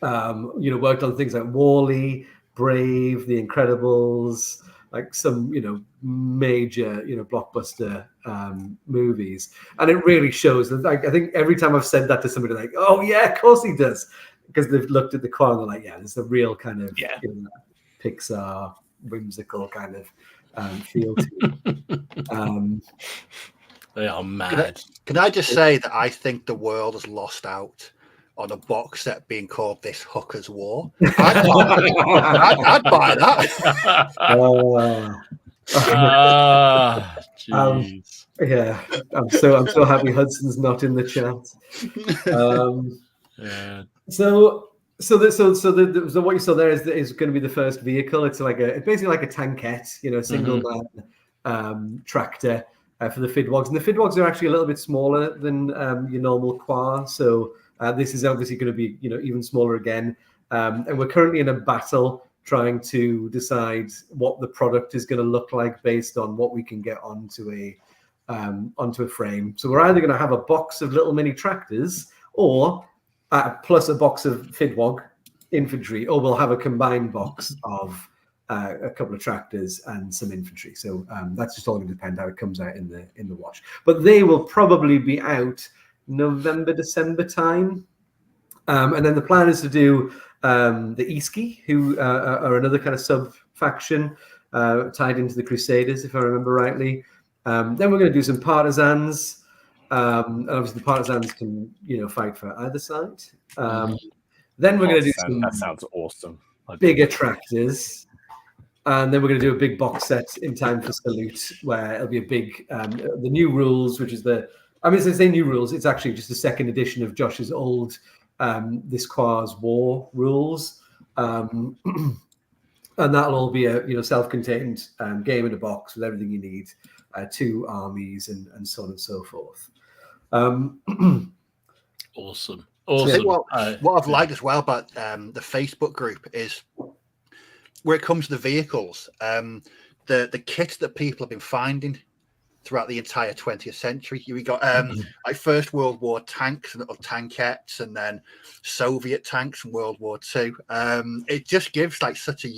Worked on things like WALL-E, Brave, The Incredibles, like some major blockbuster movies, and it really shows that. I think every time I've said that to somebody, like, oh yeah, of course he does, because they've looked at the Qua and they're like, yeah, there's a real kind of Pixar whimsical kind of feel to it. They are mad. Can I just say that I think the world has lost out on a box set being called This Hooker's War? I'd buy that. Yeah, I'm so happy Hudson's not in the chat. So what you saw there is going to be the first vehicle. It's basically like a tankette, single man tractor for the Fidwogs, and the Fidwogs are actually a little bit smaller than your normal Qua. So this is obviously going to be even smaller again, and we're currently in a battle trying to decide what the product is going to look like based on what we can get onto a frame. So we're either going to have a box of little mini tractors or plus a box of Fidwog infantry, or we'll have a combined box of a couple of tractors and some infantry. So that's just all going to depend how it comes out in the wash. But they will probably be out November, December time. And then the plan is to do the Iski, who are another kind of sub-faction tied into the Crusaders, if I remember rightly. Then we're going to do some partisans. Obviously, the partisans can, fight for either side. Then we're going to do some. That sounds awesome. Bigger tractors, and then we're going to do a big box set in time for Salute, where it'll be a big the new rules, which is it's say new rules. It's actually just a second edition of Josh's old this Qua's War rules, and that'll all be a self-contained game in a box with everything you need, 2 armies and so on and so forth. Awesome. What I've liked as well about the Facebook group is where it comes to the vehicles, the kits that people have been finding throughout the entire 20th century. We got like First World War tanks and little tankettes, and then Soviet tanks from World War II. It just gives like such a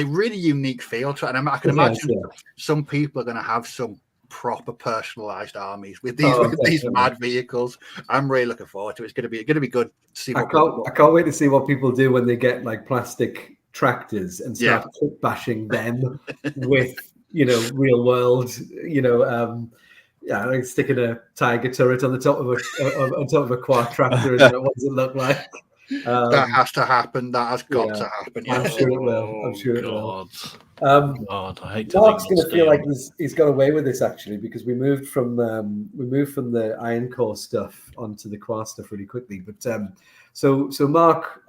really unique feel to it. And I can imagine some people are going to have some proper personalized armies with these mad vehicles. I'm really looking forward to it. It's going to be good to see. I can't wait to see what people do when they get like plastic tractors and start bashing them with real world, like sticking a Tiger turret on the top of a quad tractor. And what does it look like? That has to happen. That has got to happen. I'm sure it will. God, I hate to Mark's going to feel like he's got away with this actually, because we moved from the Iron Core stuff onto the Qua stuff really quickly. But so Mark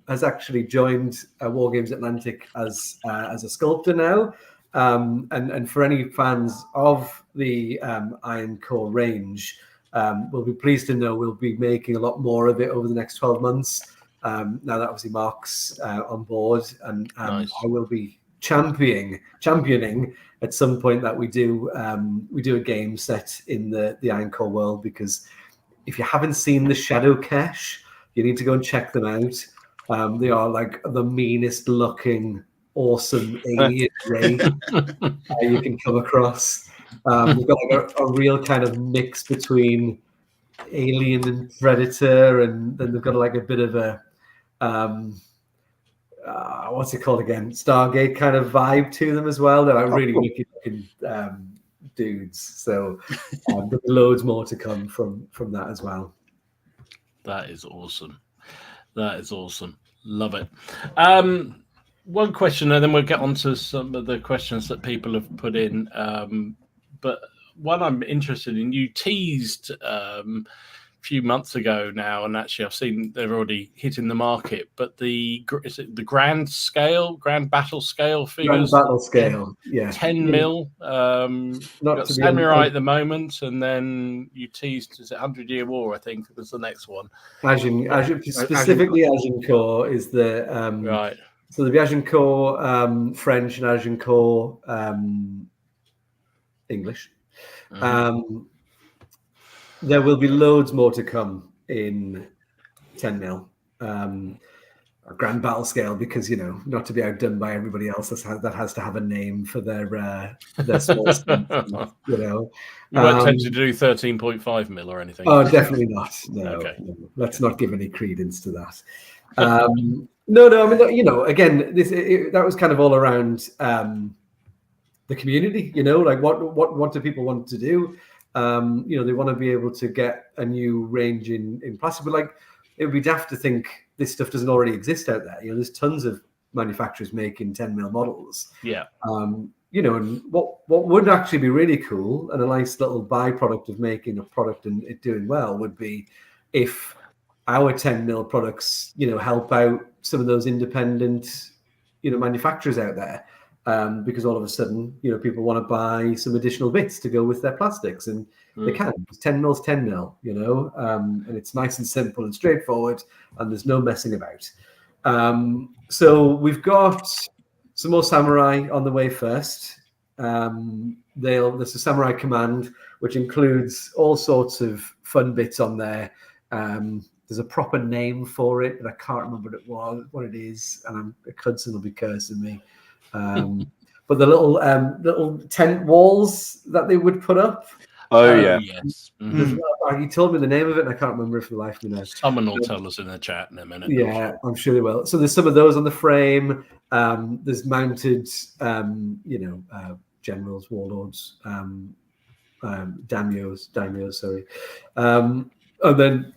has actually joined Wargames Atlantic as a sculptor now. And for any fans of the Iron Core range, we'll be pleased to know we'll be making a lot more of it over the next 12 months. Now that obviously Mark's on board, and nice. I will be championing at some point that we do a game set in the Iron Core world, because if you haven't seen the Shadow Cache, you need to go and check them out. They are like the meanest looking awesome alien race you can come across. We've got like a real kind of mix between Alien and Predator, and then they've got like a bit of a what's it called again? Stargate kind of vibe to them as well. They're like really wicked looking dudes. So there's loads more to come from that as well. That is awesome. That is awesome. Love it. One question, and then we'll get on to some of the questions that people have put in. But one I'm interested in, you teased a few months ago now, and actually I've seen they're already hitting the market, but is it the grand battle scale figures? Grand battle scale, yeah. 10 mil. Got Samurai at the moment, and then you teased, is it 100-Year War, I think was the next one. Specifically Agincourt is the... right. So the Agincourt French and Agincourt English. There will be loads more to come in 10 mil. Grand battle scale, because not to be outdone by everybody else that has to have a name for their small stuff, You won't tend to do 13.5 mil or anything. Oh, definitely not. No, okay. No. Let's not give any credence to that. No. I mean, again, that was kind of all around the community. Like what do people want to do? They want to be able to get a new range in plastic, but like it would be daft to think this stuff doesn't already exist out there. There's tons of manufacturers making 10 mil models. Yeah. And what would actually be really cool and a nice little byproduct of making a product and it doing well would be if our 10 mil products, help out some of those independent, manufacturers out there. Because all of a sudden, people want to buy some additional bits to go with their plastics, and they can. 10 mil's 10 mil, and it's nice and simple and straightforward, and there's no messing about. So we've got some more Samurai on the way first. There's a Samurai Command, which includes all sorts of fun bits on there. There's a proper name for it, but I can't remember what it is, and Hudson will be cursing me. But the little tent walls that they would put up. Oh yeah, yes. He told me the name of it, and I can't remember it for the life of me now. Someone will tell us in the chat in a minute. Yeah, I'm sure they will. So there's some of those on the frame. There's mounted, generals, warlords, daimyos. Sorry, and then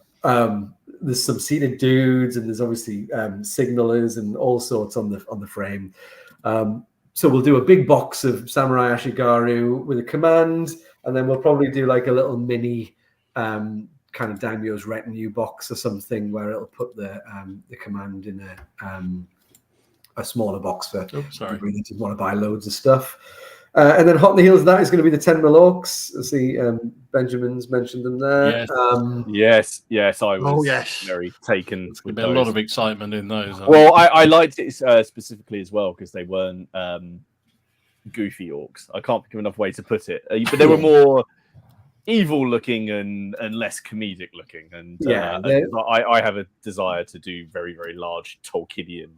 there's some seated dudes, and there's obviously signalers and all sorts on the frame. So we'll do a big box of Samurai Ashigaru with a command, and then we'll probably do like a little mini kind of daimyo's retinue box or something where it'll put the command in a smaller box for people that just want to buy loads of stuff. And then hot on the heels of that is going to be the 10 mil orcs. I see Benjamin's mentioned them there. Yes. I was very taken. There's going to be a lot of excitement in those. Well, I liked it specifically as well because they weren't goofy orcs. I can't think of enough way to put it. But they were more evil looking and less comedic looking. And I have a desire to do very, very large Tolkienian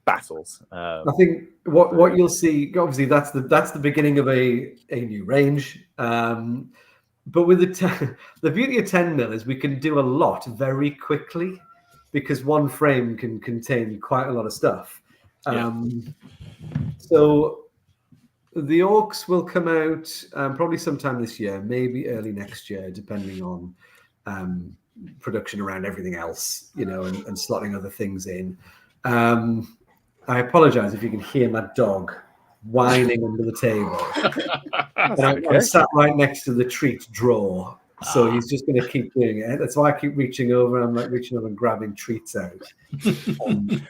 battles. I think what you'll see, obviously, that's the beginning of a new range. But with the beauty of 10 mil is we can do a lot very quickly because one frame can contain quite a lot of stuff. So the orcs will come out probably sometime this year, maybe early next year, depending on production around everything else, and slotting other things in. I apologize if you can hear my dog whining under the table. I'm sat right next to the treat drawer, so he's just going to keep doing it. That's why I keep reaching over. I'm like reaching over and grabbing treats out.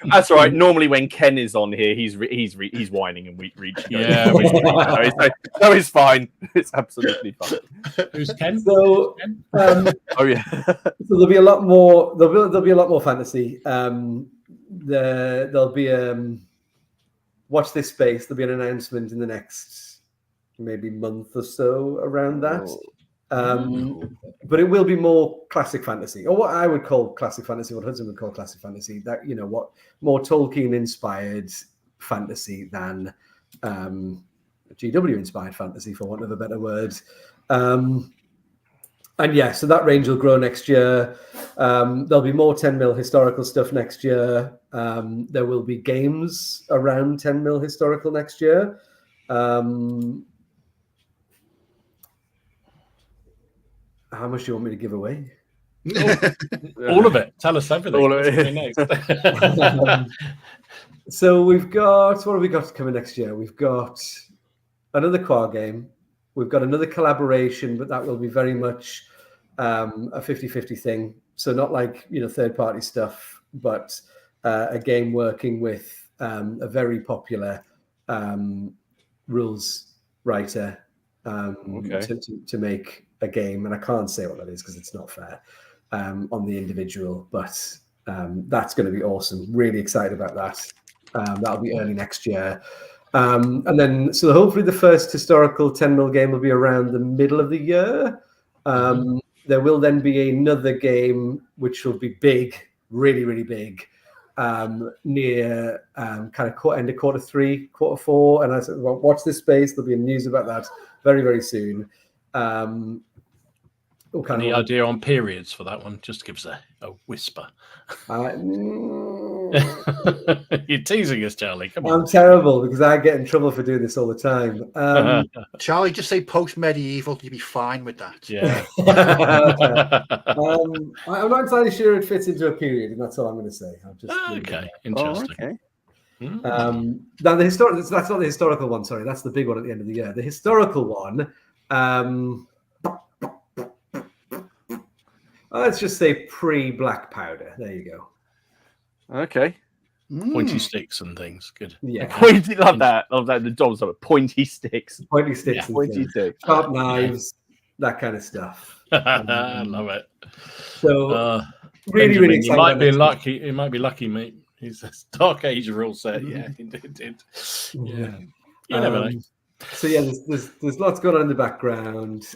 That's all right. Normally, when Ken is on here, he's whining and reaching. Yeah, no, it's fine. It's absolutely fine. Who's Ken? So, oh yeah. So there'll be a lot more. There'll be a lot more fantasy. There'll be watch this space. There'll be an announcement in the next maybe month or so around that. But it will be more classic fantasy, or what I would call classic fantasy, what Hudson would call classic fantasy. That what more Tolkien inspired, fantasy than GW inspired fantasy, for want of a better word. And yeah, so that range will grow next year. There'll be more 10mm historical stuff next year. There will be games around 10mm historical next year. How much do you want me to give away? All of it. Tell us everything. All of What's it. coming next? So we've got, what have we got coming next year? We've got another quad game. We've got another collaboration, but that will be very much a 50-50 thing. So not like, third-party stuff, but a game working with a very popular rules writer to make a game. And I can't say what that is because it's not fair on the individual, but that's going to be awesome. Really excited about that. That'll be early next year. And then, so hopefully the first historical 10mm game will be around the middle of the year. There will then be another game, which will be big, really, really big, near kind of end of quarter 3, quarter 4. And I said, well, watch this space. There'll be news about that very, very soon. Any idea on periods for that one? Just give us a whisper. You're teasing us, Charlie. Come on. I'm terrible because I get in trouble for doing this all the time. Charlie, just say post-medieval. You'd be fine with that. Yeah. I'm not entirely sure it fits into a period, and that's all I'm going to say. Okay, interesting. Oh, okay. Now the historical, that's not the historical one. Sorry, that's the big one at the end of the year. The historical one. Let's just say pre-black powder. There you go. Okay. Pointy sticks and things. Good. Yeah. Pointy, love that. The dogs love it. Pointy sticks. Pointy sticks. Yeah. And Pointy sticks. sharp knives. That kind of stuff. I love it. So Benjamin, really, really excited. You might be lucky. It might be lucky, mate. He's a Dark Age rule set. Yeah, it did. Yeah. You never know. So yeah, there's lots going on in the background.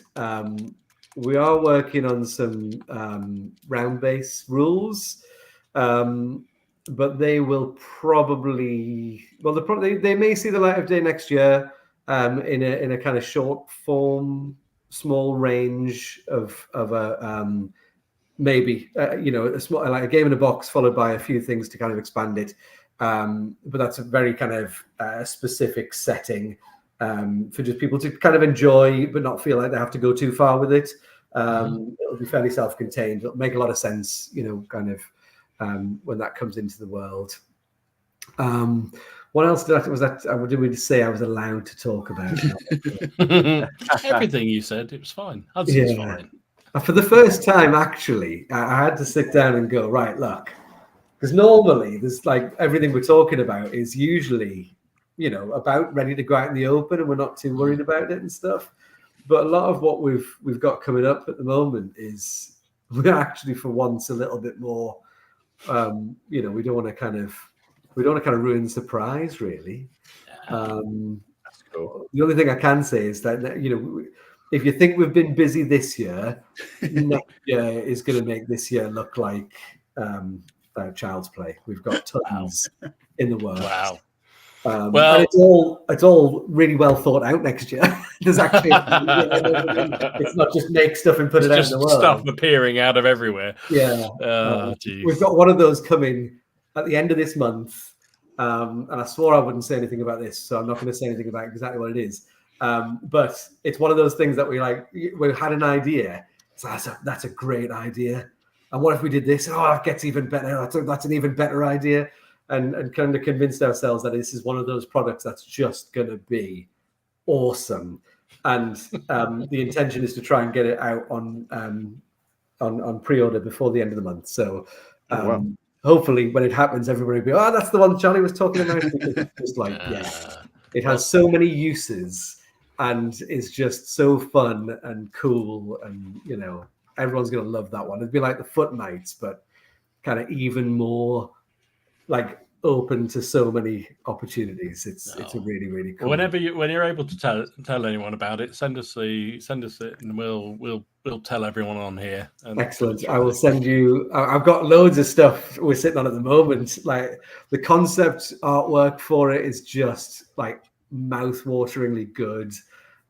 We are working on some round base rules, but they will probably they may see the light of day next year in a kind of short form, small range of a maybe a small, like a game in a box followed by a few things to kind of expand it. But that's a very kind of specific setting. For just people to kind of enjoy, but not feel like they have to go too far with it. It'll be fairly self-contained. It'll make a lot of sense, kind of when that comes into the world. What else did we say I was allowed to talk about? Everything you said, it was fine. Hudson's fine. For the first time, actually, I had to sit down and go, right, look, because normally there's like everything we're talking about is usually about ready to go out in the open and we're not too worried about it and stuff. But a lot of what we've got coming up at the moment is we're actually for once a little bit more, we don't want to kind of ruin the surprise really. That's cool. The only thing I can say is that, if you think we've been busy this year, next year is going to make this year look like child's play. We've got tons in the works. Wow. Well, and it's all really well thought out next year. There's actually it's not just make stuff and put it out in the world. Stuff appearing out of everywhere. Yeah. Geez. We've got one of those coming at the end of this month. And I swore I wouldn't say anything about this, so I'm not going to say anything about exactly what it is. But it's one of those things that we had an idea. So that's a great idea. And what if we did this? Oh, it gets even better. That's an even better idea. And kind of convinced ourselves that this is one of those products that's just going to be awesome. And the intention is to try and get it out on pre-order before the end of the month. So hopefully when it happens, everybody will be, oh, that's the one Charlie was talking about. It's just like, it has so many uses and it's just so fun and cool. And, everyone's going to love that one. It'd be like the Foot Knights, but kind of even more like open to so many opportunities. It's a really, really cool. When you're able to tell anyone about it, send us it, and we'll tell everyone on here. Excellent. I will send you. I've got loads of stuff we're sitting on at the moment. Like the concept artwork for it is just like mouth-wateringly good.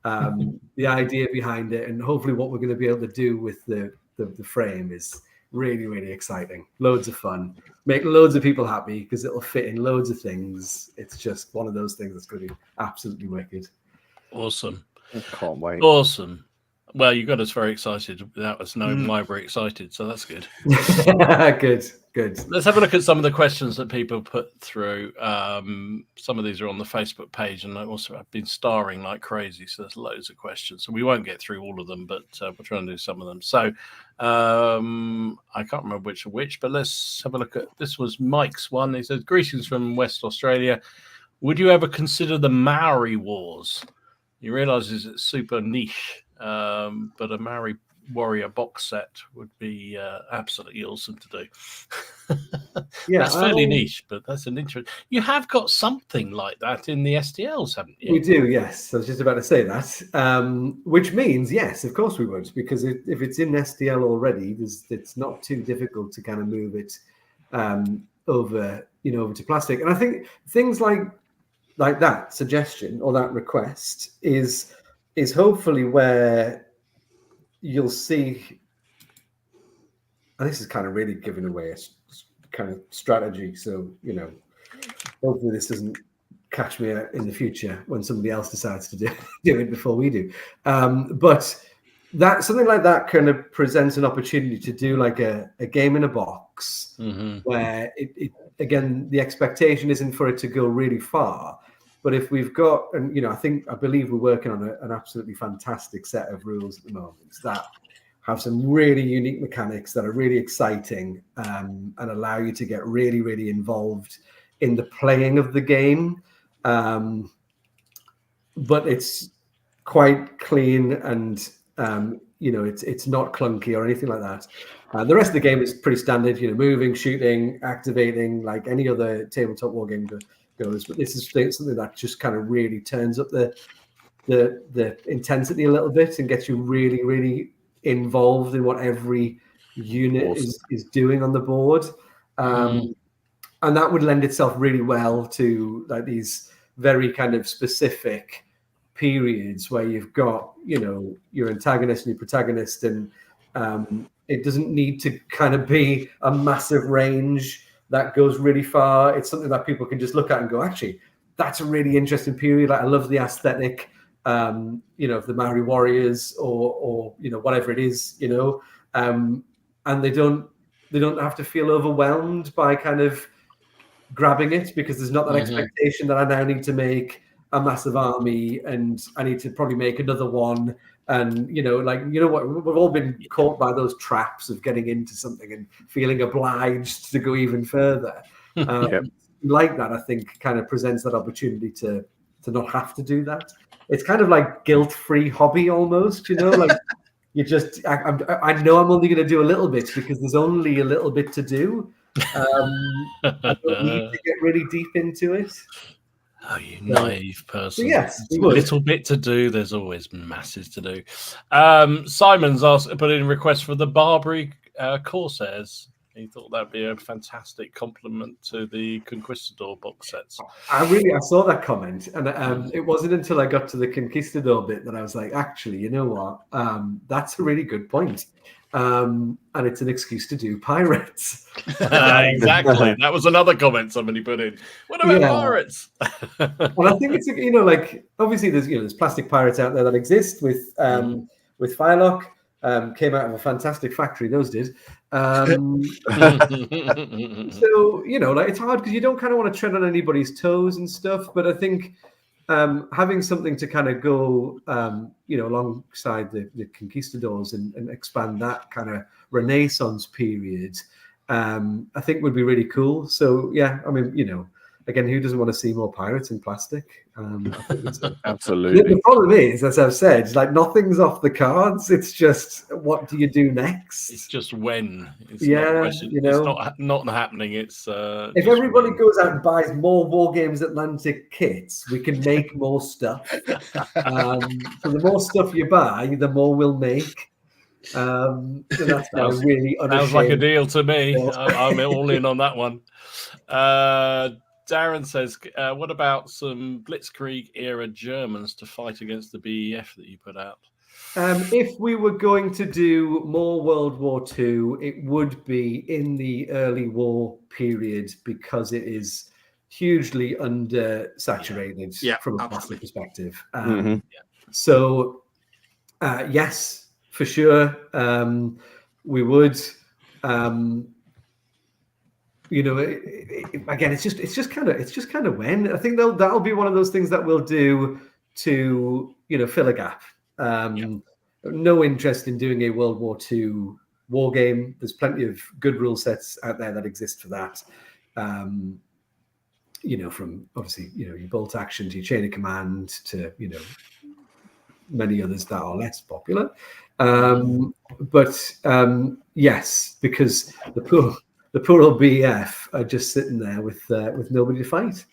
The idea behind it, and hopefully what we're going to be able to do with the frame is really, really exciting. Loads of fun. Make loads of people happy because it'll fit in loads of things. It's just one of those things that's going to be absolutely wicked. Awesome. I can't wait. Awesome. Well, you got us very excited without us knowing why we're excited, so that's good. Good. Let's have a look at some of the questions that people put through. Some of these are on the Facebook page, and also I've been starring like crazy, so there's loads of questions. So we won't get through all of them, but we'll try and do some of them. So I can't remember which, but let's have a look at this. Was Mike's one. He says, "Greetings from West Australia. Would you ever consider the Maori Wars? He realizes it's super niche, but a Maori warrior box set would be absolutely awesome to do." Yeah, that's fairly niche, but that's an interest. You have got something like that in the STLs, haven't you? We do, yes. I was just about to say that, which means yes, of course we would, because if it's in STL already, it's not too difficult to kind of move it over to plastic. And I think things like that suggestion or that request is hopefully where you'll see, and this is kind of really giving away a kind of strategy. So, hopefully this doesn't catch me out in the future when somebody else decides to do it before we do. But that something like that kind of presents an opportunity to do like a game in a box where it again, the expectation isn't for it to go really far. But if we've got, and I believe we're working on an absolutely fantastic set of rules at the moment that have some really unique mechanics that are really exciting and allow you to get really, really involved in the playing of the game. But it's quite clean and it's not clunky or anything like that. The rest of the game is pretty standard, moving, shooting, activating, like any other tabletop war game goes. But this is something that just kind of really turns up the intensity a little bit and gets you really, really involved in what every unit is doing on the board. And that would lend itself really well to like these very kind of specific periods where you've got, your antagonist and your protagonist, and it doesn't need to kind of be a massive range that goes really far. It's something that people can just look at and go, actually, that's a really interesting period. Like I love the aesthetic, of the Maori warriors or whatever it is, and they don't have to feel overwhelmed by kind of grabbing it because there's not that expectation that I now need to make a massive army and I need to probably make another one. And, what, we've all been caught by those traps of getting into something and feeling obliged to go even further. Like that, I think kind of presents that opportunity to not have to do that. It's kind of like guilt-free hobby almost, like you just, I know I'm only going to do a little bit because there's only a little bit to do. I don't need to get really deep into it. Oh, you naive person. Yes, a little bit to do. There's always masses to do. Simon's put in a request for the Barbary Corsairs. He thought that'd be a fantastic compliment to the Conquistador box sets. I saw that comment, and it wasn't until I got to the Conquistador bit that I was like, actually, you know what? That's a really good point. And it's an excuse to do pirates. Exactly. That was another comment somebody put in. What about pirates? Well, I think it's obviously there's plastic pirates out there that exist with Firelock. Came out of a fantastic factory, those did. So it's hard because you don't kind of want to tread on anybody's toes and stuff. But I think having something to kind of go, alongside the conquistadors and expand that kind of Renaissance period, I think would be really cool. So yeah, I mean, again, who doesn't want to see more pirates in plastic? I think absolutely. The problem is, as I've said, like nothing's off the cards. It's just what do you do next? It's just when. It's not happening. It's if everybody goes out and buys more Wargames Atlantic kits, we can make more stuff. So the more stuff you buy, the more we'll make. So that's really unashamed. Sounds like a deal to me. I'm all in on that one. Darren says, what about some Blitzkrieg era Germans to fight against the BEF that you put out? If we were going to do more World War II, it would be in the early war period because it is hugely undersaturated from a plastic perspective. So, yes, for sure, we would. Again, it's just kind of when. I think that'll be one of those things that we'll do to fill a gap. No interest in doing a World War II war game. There's plenty of good rule sets out there that exist for that. From obviously your bolt action to your chain of command to many others that are less popular. Yes, because the poor old BEF are just sitting there with nobody to fight.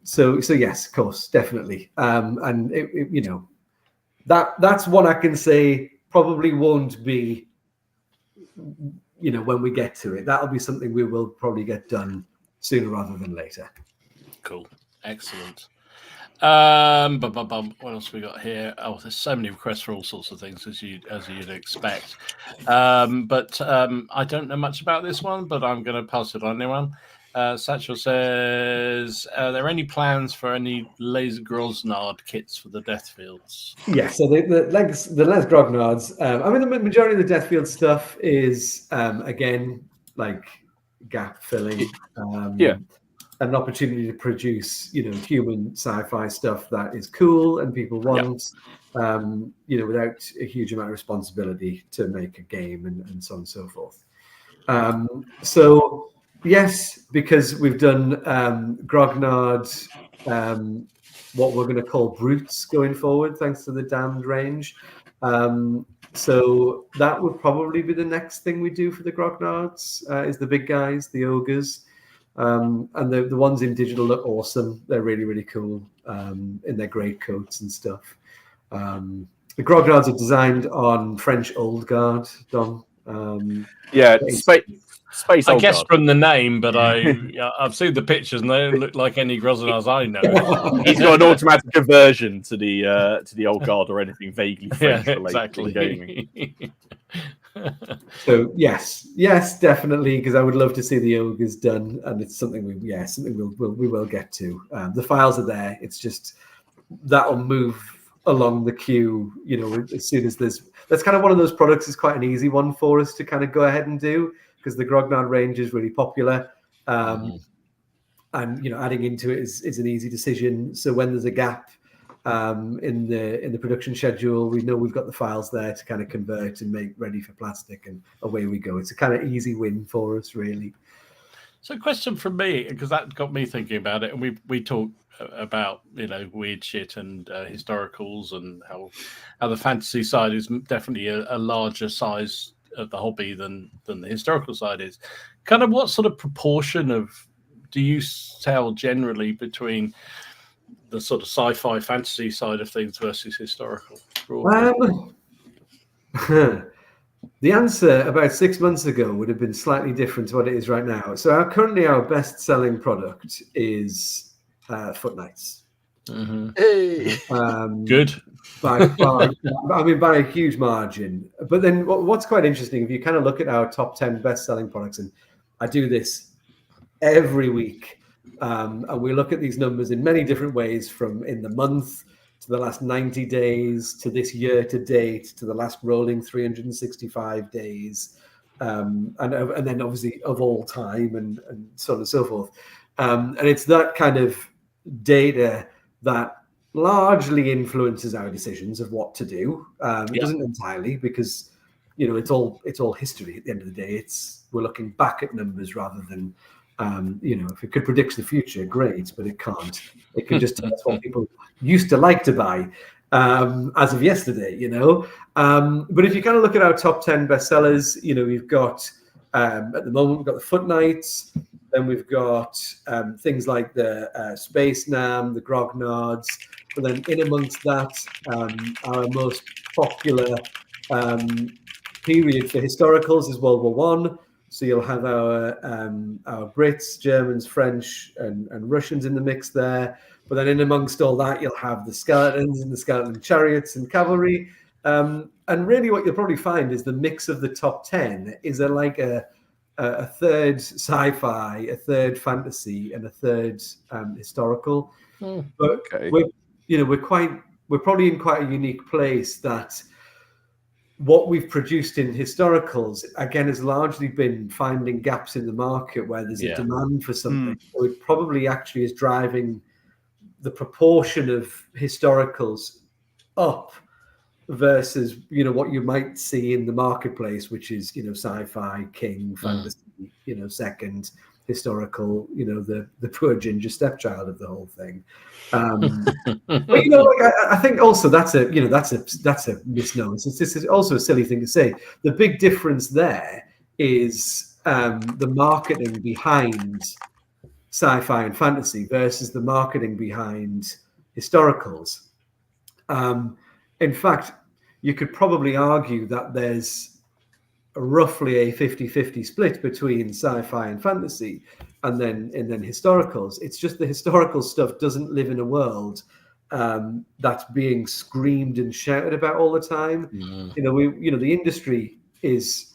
So yes, of course, definitely. And that's one I can say probably won't be, when we get to it. That'll be something we will probably get done sooner rather than later. Cool. Excellent. What else we got here? Oh, there's so many requests for all sorts of things as you'd expect. But I don't know much about this one, but I'm going to pass it on anyone. Satchel says, are there any plans for any Les Groznard kits for the Deathfields? Yeah, so the Les Groznards, the majority of the Deathfield stuff is, again, like gap filling. An opportunity to produce, human sci-fi stuff that is cool and people want, without a huge amount of responsibility to make a game and so on and so forth. So yes, because we've done Grognard, what we're going to call brutes going forward, thanks to the damned range. So that would probably be the next thing we do for the Grognards, is the big guys, the ogres. And the ones in digital look awesome. They're really, really cool in their great coats and stuff. The Grognards are designed on French Old Guard, Dom. Space. I guess from the name, but I've seen the pictures and they don't look like any Groznards I know. He's got an automatic conversion to the Old Guard or anything vaguely French related exactly. to gaming. So yes, definitely, because I would love to see the ogres done, and it's something we will get to. The files are there. It's just that'll move along the queue. As soon as that's kind of one of those products. Is quite an easy one for us to kind of go ahead and do because the Grognard range is really popular, and adding into it is an easy decision. So when there's a gap in the production schedule, we know we've got the files there to kind of convert and make ready for plastic, and away we go. It's a kind of easy win for us, really. So a question from me, because that got me thinking about it, and we talk about weird shit and historicals and how the fantasy side is definitely a larger size of the hobby than the historical side is. Kind of what sort of proportion of do you tell generally between the sort of sci-fi fantasy side of things versus historical? The answer about 6 months ago would have been slightly different to what it is right now. So currently our best-selling product is Foot Knights. Mm-hmm. Hey. Good. By far, by a huge margin. But then what's quite interesting, if you kind of look at our top 10 best-selling products, and I do this every week, and we look at these numbers in many different ways, from in the month to the last 90 days to this year to date to the last rolling 365 days, and then obviously of all time and so on and so forth. And it's that kind of data that largely influences our decisions of what to do. It doesn't entirely, because it's all history at the end of the day. We're looking back at numbers rather than If it could predict the future, great, but it can't. It can just tell us what people used to like to buy as of yesterday, But if you kind of look at our top 10 bestsellers, we've got, at the moment, we've got the Foot Knights, then we've got things like the Space Nam, the Grognards, but then in amongst that, our most popular period for historicals is World War One. So you'll have our Brits, Germans, French, and Russians in the mix there. But then in amongst all that, you'll have the skeletons and the skeleton chariots and cavalry. And really what you'll probably find is the mix of the top 10 is a third sci-fi, a third fantasy, and a third historical. But we're probably in quite a unique place that what we've produced in historicals, again, has largely been finding gaps in the market where there's a demand for something. So it probably actually is driving the proportion of historicals up versus, what you might see in the marketplace, which is, sci-fi, king, fantasy, second, historical, the poor ginger stepchild of the whole thing. But I think also that's a misnomer. It's also a silly thing to say. The big difference there is the marketing behind sci-fi and fantasy versus the marketing behind historicals. In fact, you could probably argue that there's roughly a 50-50 split between sci-fi and fantasy, and then historicals. It's just the historical stuff doesn't live in a world that's being screamed and shouted about all the time. The industry is,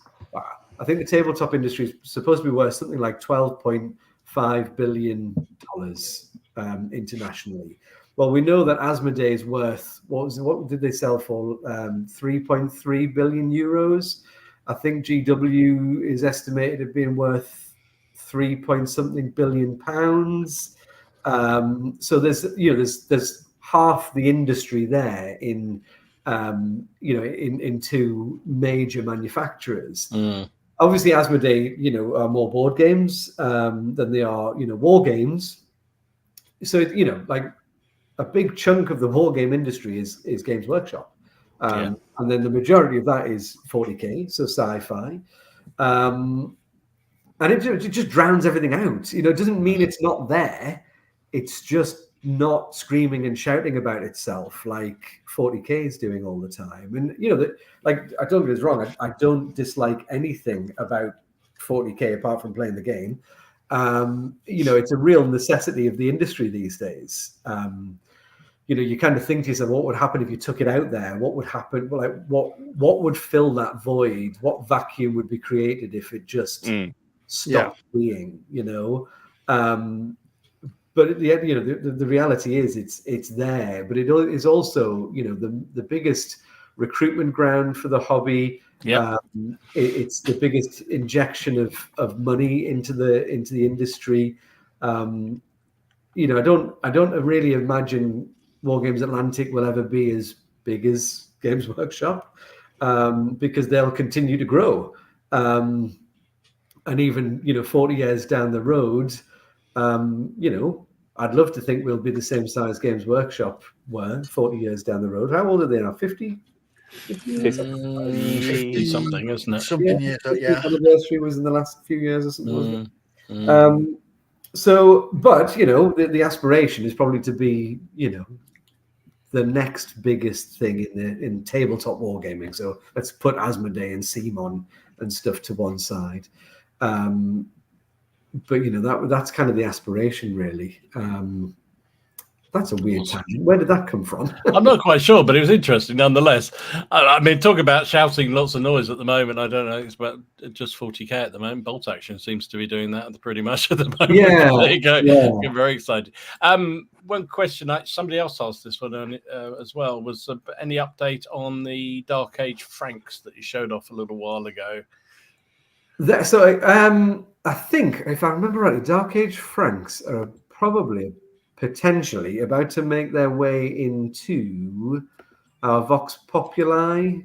I think the tabletop industry is supposed to be worth something like $12.5 billion internationally. Well, we know that Asmodee is worth, what did they sell for? 3.3 billion euros. I think GW is estimated at being worth 3-point-something billion pounds. So there's half the industry there in two major manufacturers. Obviously, Asmodee, are more board games than they are, war games. So like a big chunk of the war game industry is Games Workshop. And then the majority of that is 40k, so sci-fi. And it just drowns everything out. It doesn't mean it's not there. It's just not screaming and shouting about itself like 40k is doing all the time. And, I don't get us wrong. I don't dislike anything about 40k apart from playing the game. It's a real necessity of the industry these days. You kind of think to yourself, what would happen if you took it out there? What would happen? Like, what would fill that void? What vacuum would be created if it just stopped being? But the reality is it's there. But it is also the biggest recruitment ground for the hobby. It's the biggest injection of money into the industry. I don't really imagine Wargames Atlantic will ever be as big as Games Workshop because they'll continue to grow. And even, 40 years down the road, I'd love to think we'll be the same size Games Workshop were 40 years down the road. How old are they now? 50? 50 something, isn't it? Something, yeah. Anniversary was in the last few years or something, wasn't it? So, but, the aspiration is probably to be, the next biggest thing in tabletop wargaming. So let's put Asmodee and Simon and stuff to one side. But that's kind of the aspiration, really. That's a weird tangent. Where did that come from? I'm not quite sure, but it was interesting nonetheless. I mean, talk about shouting lots of noise at the moment. I don't know. It's about just 40k at the moment. Bolt Action seems to be doing that pretty much at the moment. Yeah, there you go. Yeah. I'm very excited. One question, somebody else asked this one as well, was any update on the Dark Age Franks that you showed off a little while ago? I think, if I remember rightly, Dark Age Franks are probably potentially about to make their way into our Vox Populi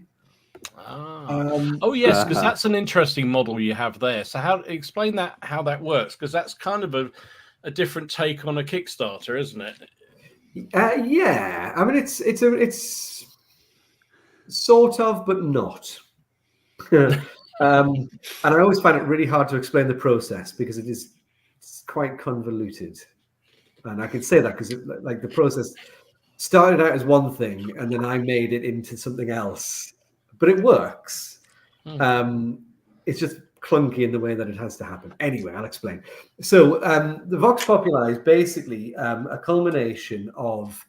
Oh yes, because that's an interesting model you have there. So explain how that works, because that's kind of a different take on a Kickstarter, isn't it? Yeah, I mean it's sort of, but not. And I always find it really hard to explain the process because it's quite convoluted. And I can say that because like the process started out as one thing and then I made it into something else, but it works. It's just clunky in the way that it has to happen. Anyway, I'll explain. So the Vox Populi is basically a culmination of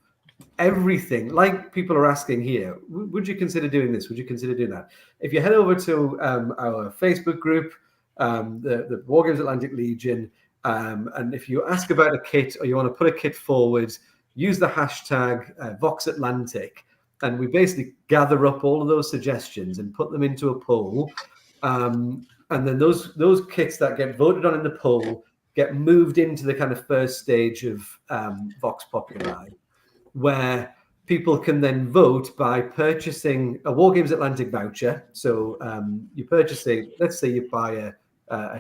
everything. Like people are asking here, would you consider doing this? Would you consider doing that? If you head over to our Facebook group, the Wargames Atlantic Legion, and if you ask about a kit or you want to put a kit forward, use the hashtag Vox Atlantic, and we basically gather up all of those suggestions and put them into a poll. And then those kits that get voted on in the poll get moved into the kind of first stage of Vox Populi, where people can then vote by purchasing a Wargames Atlantic voucher. So you purchase let's say you buy a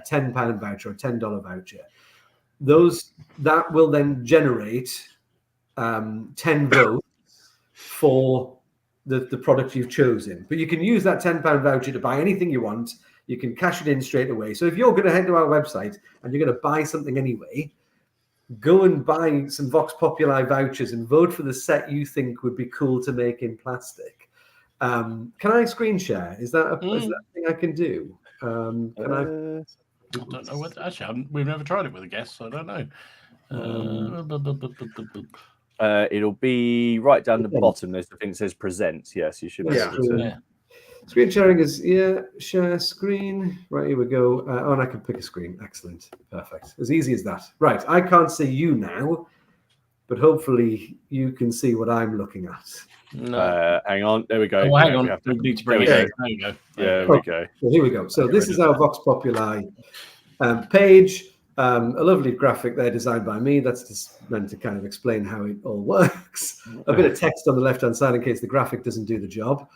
£10 voucher or a $10 voucher. That will then generate 10 votes for the product you've chosen. But you can use that £10 voucher to buy anything you want. You can cash it in straight away. So if you're going to head to our website and you're going to buy something anyway, go and buy some Vox Populi vouchers and vote for the set you think would be cool to make in plastic. Can I screen share? Is that a thing I can do? Can I don't know what. Actually, we've never tried it with a guest, so I don't know. It'll be right down the bottom. There's the thing that says present. Yes, you should be able to. Yeah. Screen sharing is share screen. Right, here we go. And I can pick a screen. Excellent. Perfect. As easy as that. Right, I can't see you now, but hopefully you can see what I'm looking at. No. Hang on. There we go. Oh, hang on. We need to bring it in. There you go. There we go. So here we go. So this is our Vox Populi page. A lovely graphic there designed by me. That's just meant to kind of explain how it all works. A bit of text on the left-hand side in case the graphic doesn't do the job.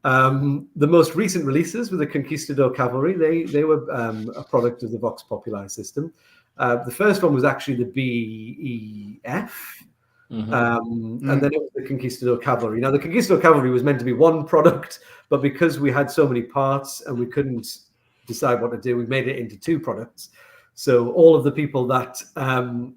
The most recent releases with the Conquistador Cavalry, they were a product of the Vox Populi system. The first one was actually the BEF, and then it was the Conquistador Cavalry. Now, the Conquistador Cavalry was meant to be one product, but because we had so many parts and we couldn't decide what to do, we made it into two products. So all of the people that kind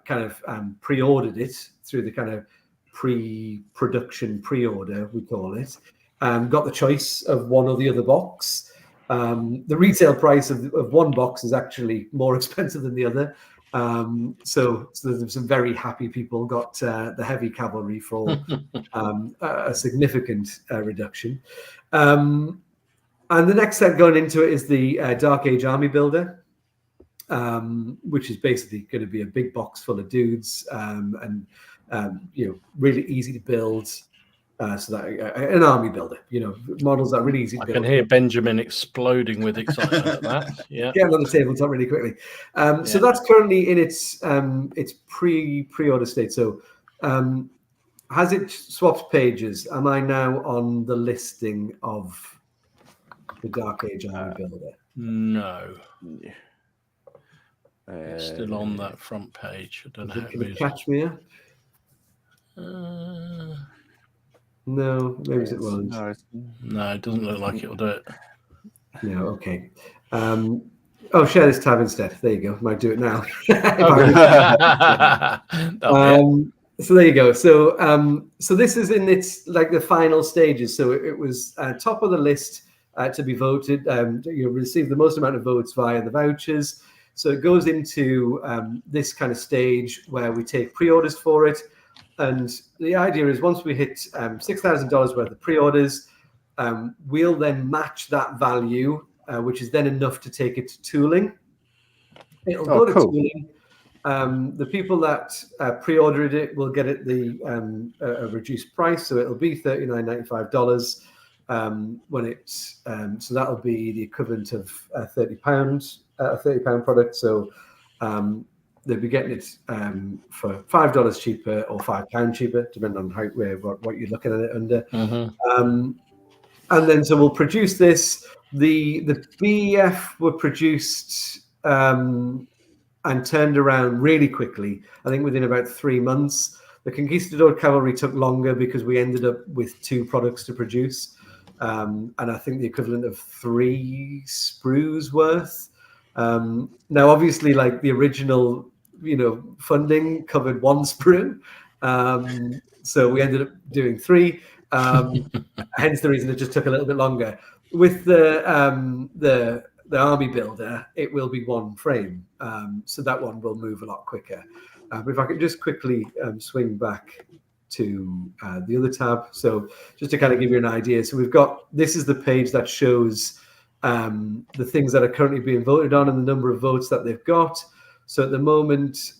of pre-ordered it through the kind of pre-production pre-order, we call it, got the choice of one or the other box. The retail price of one box is actually more expensive than the other. So there's some very happy people got the heavy cavalry for a significant reduction. And the next set going into it is the Dark Age Army Builder, which is basically going to be a big box full of dudes and really easy to build. So that an army builder, models that are really easy to build. I can hear Benjamin exploding with excitement at that. Yeah, get on the tabletop really quickly. So that's currently in its pre-order state. So has it swapped pages? Am I now on the listing of the Dark Age Army Builder? No. It's still on that front page. I don't know how it moves. Catch me up? No, maybe it won't. No, it doesn't look like it'll do it. No, okay. Share this tab instead. There you go. Might do it now. So there you go. So this is in its like the final stages. So it was top of the list to be voted. You receive the most amount of votes via the vouchers. So it goes into this kind of stage where we take pre-orders for it. And the idea is once we hit $6,000 worth of pre-orders, we'll then match that value, which is then enough to take it to tooling. It'll go to tooling. The people that pre-ordered it will get it a reduced price, so it'll be $39.95 when it's so that'll be the equivalent of £30, a £30 product. So they'll be getting it for $5 cheaper or £5 cheaper, depending on what you're looking at it under. And then so we'll produce this. The BEF were produced and turned around really quickly. I think within about 3 months. The Conquistador Cavalry took longer because we ended up with 2 products to produce, and I think the equivalent of 3 sprues worth. Now, obviously, like the original, funding covered 1 sprue, so we ended up doing 3. Hence the reason it just took a little bit longer. With the army builder, it will be 1 frame, so that one will move a lot quicker. But if I could just quickly swing back to the other tab, so just to kind of give you an idea, so this is the page that shows the things that are currently being voted on and the number of votes that they've got. So at the moment,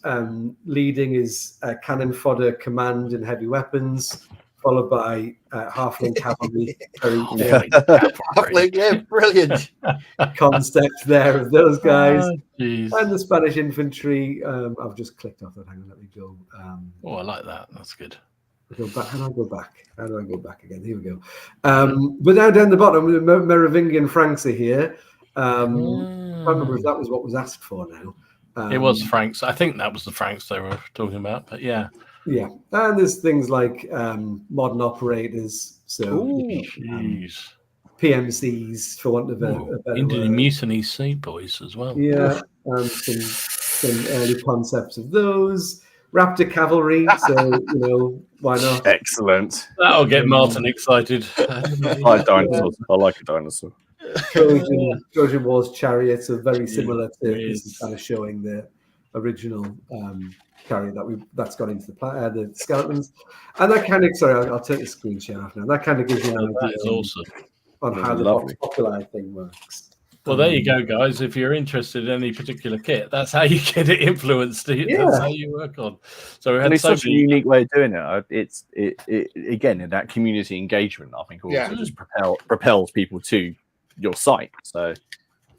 leading is cannon fodder, command, and heavy weapons, followed by halfling cavalry. Halfling, yeah, brilliant concept there of those guys. And the Spanish infantry. I've just clicked off that. Hang on, let me go. I like that. That's good. Go back. How do I go back? How do I go back again? Here we go. But now down the bottom, the Merovingian Franks are here. I can't remember if that was what was asked for now. It was Franks. I think that was the Franks they were talking about. But yeah. Yeah, and there's things like modern operators, so PMCs, for want of a better Indian word. Mutiny Sea Boys as well. Yeah, some early concepts of those. Raptor cavalry, so why not? Excellent. That'll get Martin excited. I like dinosaurs. I like a dinosaur. Trojan Wars chariots are very similar to this, is kind of showing the original carrier that's gone into the skeletons, and that kind of I'll take the screen share off now. That kind of gives you an idea on how the Vox Populi thing works. Well, there you go, guys. If you're interested in any particular kit, that's how you get it influenced. That's how you work on. So it's such a unique way of doing it. It's again in that community engagement. I think also just propels people to your site. So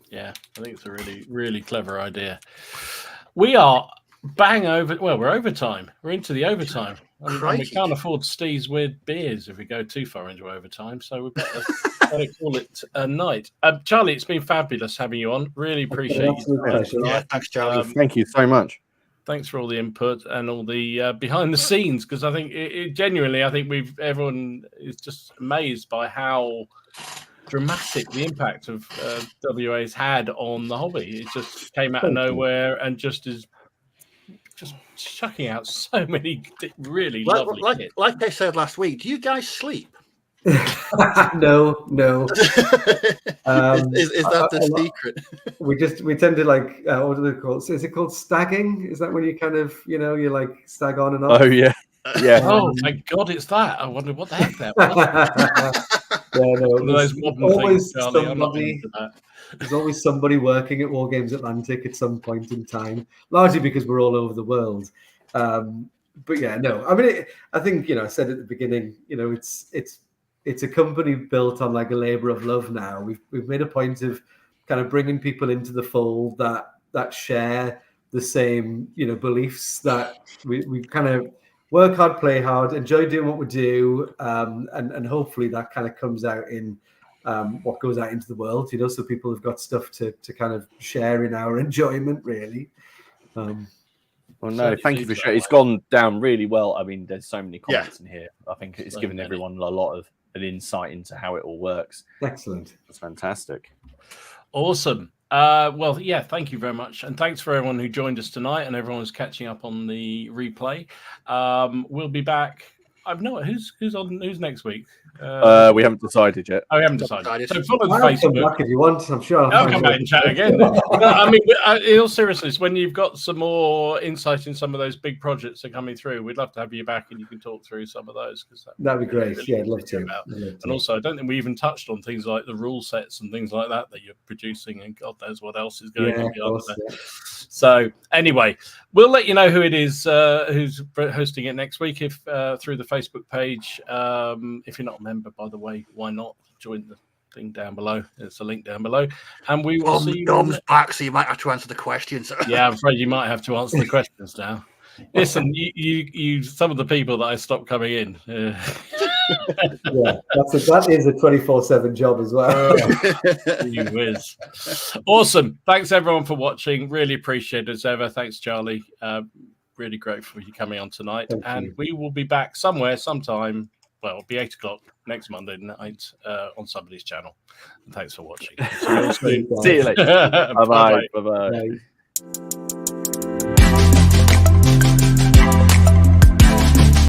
yeah, I think it's a really, really clever idea. We are bang over. Well, we're overtime. We're into the overtime. And we can't afford Steve's weird beers if we go too far into overtime. So we better call it a night. Charlie, it's been fabulous having you on. Really appreciate you. Yeah, thanks, Charlie. Thank you so much. Thanks for all the input and all the behind the scenes, because I think genuinely, I think everyone is just amazed by how dramatic the impact of WA's had on the hobby. It just came out of nowhere and just chucking out so many really lovely kits. Like I said last week, do you guys sleep? No. Is that the secret? We tend to what do they call it? Is it called stagging? Is that when you kind of you like stag on and off? Oh yeah. Oh my God, it's that. I wonder what the heck that was. There's always somebody working at Wargames Atlantic at some point in time, largely because we're all over the world. But yeah, no. I mean, I think I said at the beginning, it's a company built on like a labor of love. Now we've made a point of kind of bringing people into the fold that share the same beliefs, that we kind of work hard, play hard, enjoy doing what we do, and hopefully that kind of comes out in what goes out into the world, so people have got stuff to kind of share in our enjoyment, really. Well, no, thank you for sharing. It's gone down really well. I mean, there's so many comments in here. I think it's given everyone a lot of an insight into how it all works. Excellent. That's fantastic. Awesome. Well, yeah, thank you very much. And thanks for everyone who joined us tonight and everyone who's catching up on the replay. We'll be back. I've no who's next week. We haven't decided yet. Oh, we haven't decided. So follow the I'll come Facebook. back if you want. I'm sure I'll come back and chat again. No, I mean, in all seriousness, when you've got some more insight in some of those big projects that are coming through, we'd love to have you back and you can talk through some of those, because that'd be great. Yeah, I'd love to. And also, I don't think we even touched on things like the rule sets and things like that you're producing, and God knows what else is going on beyond that. Yeah. So anyway, we'll let you know who it is who's hosting it next week if through the Facebook page. If you're not a member, by the way, why not join the thing down below? It's a link down below, and we will see you. Dom's back, so you might have to answer the questions. Yeah, I'm afraid you might have to answer the questions now. Listen, you some of the people that I stopped coming in. Yeah, that is a 24/7 job as well. You whiz. Awesome. Thanks everyone for watching. Really appreciate it as ever. Thanks, Charlie. Really grateful for you coming on tonight. Thank you. We will be back sometime. Well, it'll be 8 o'clock next Monday night on somebody's channel. And thanks for watching. See you later. Bye-bye. Bye-bye. Bye.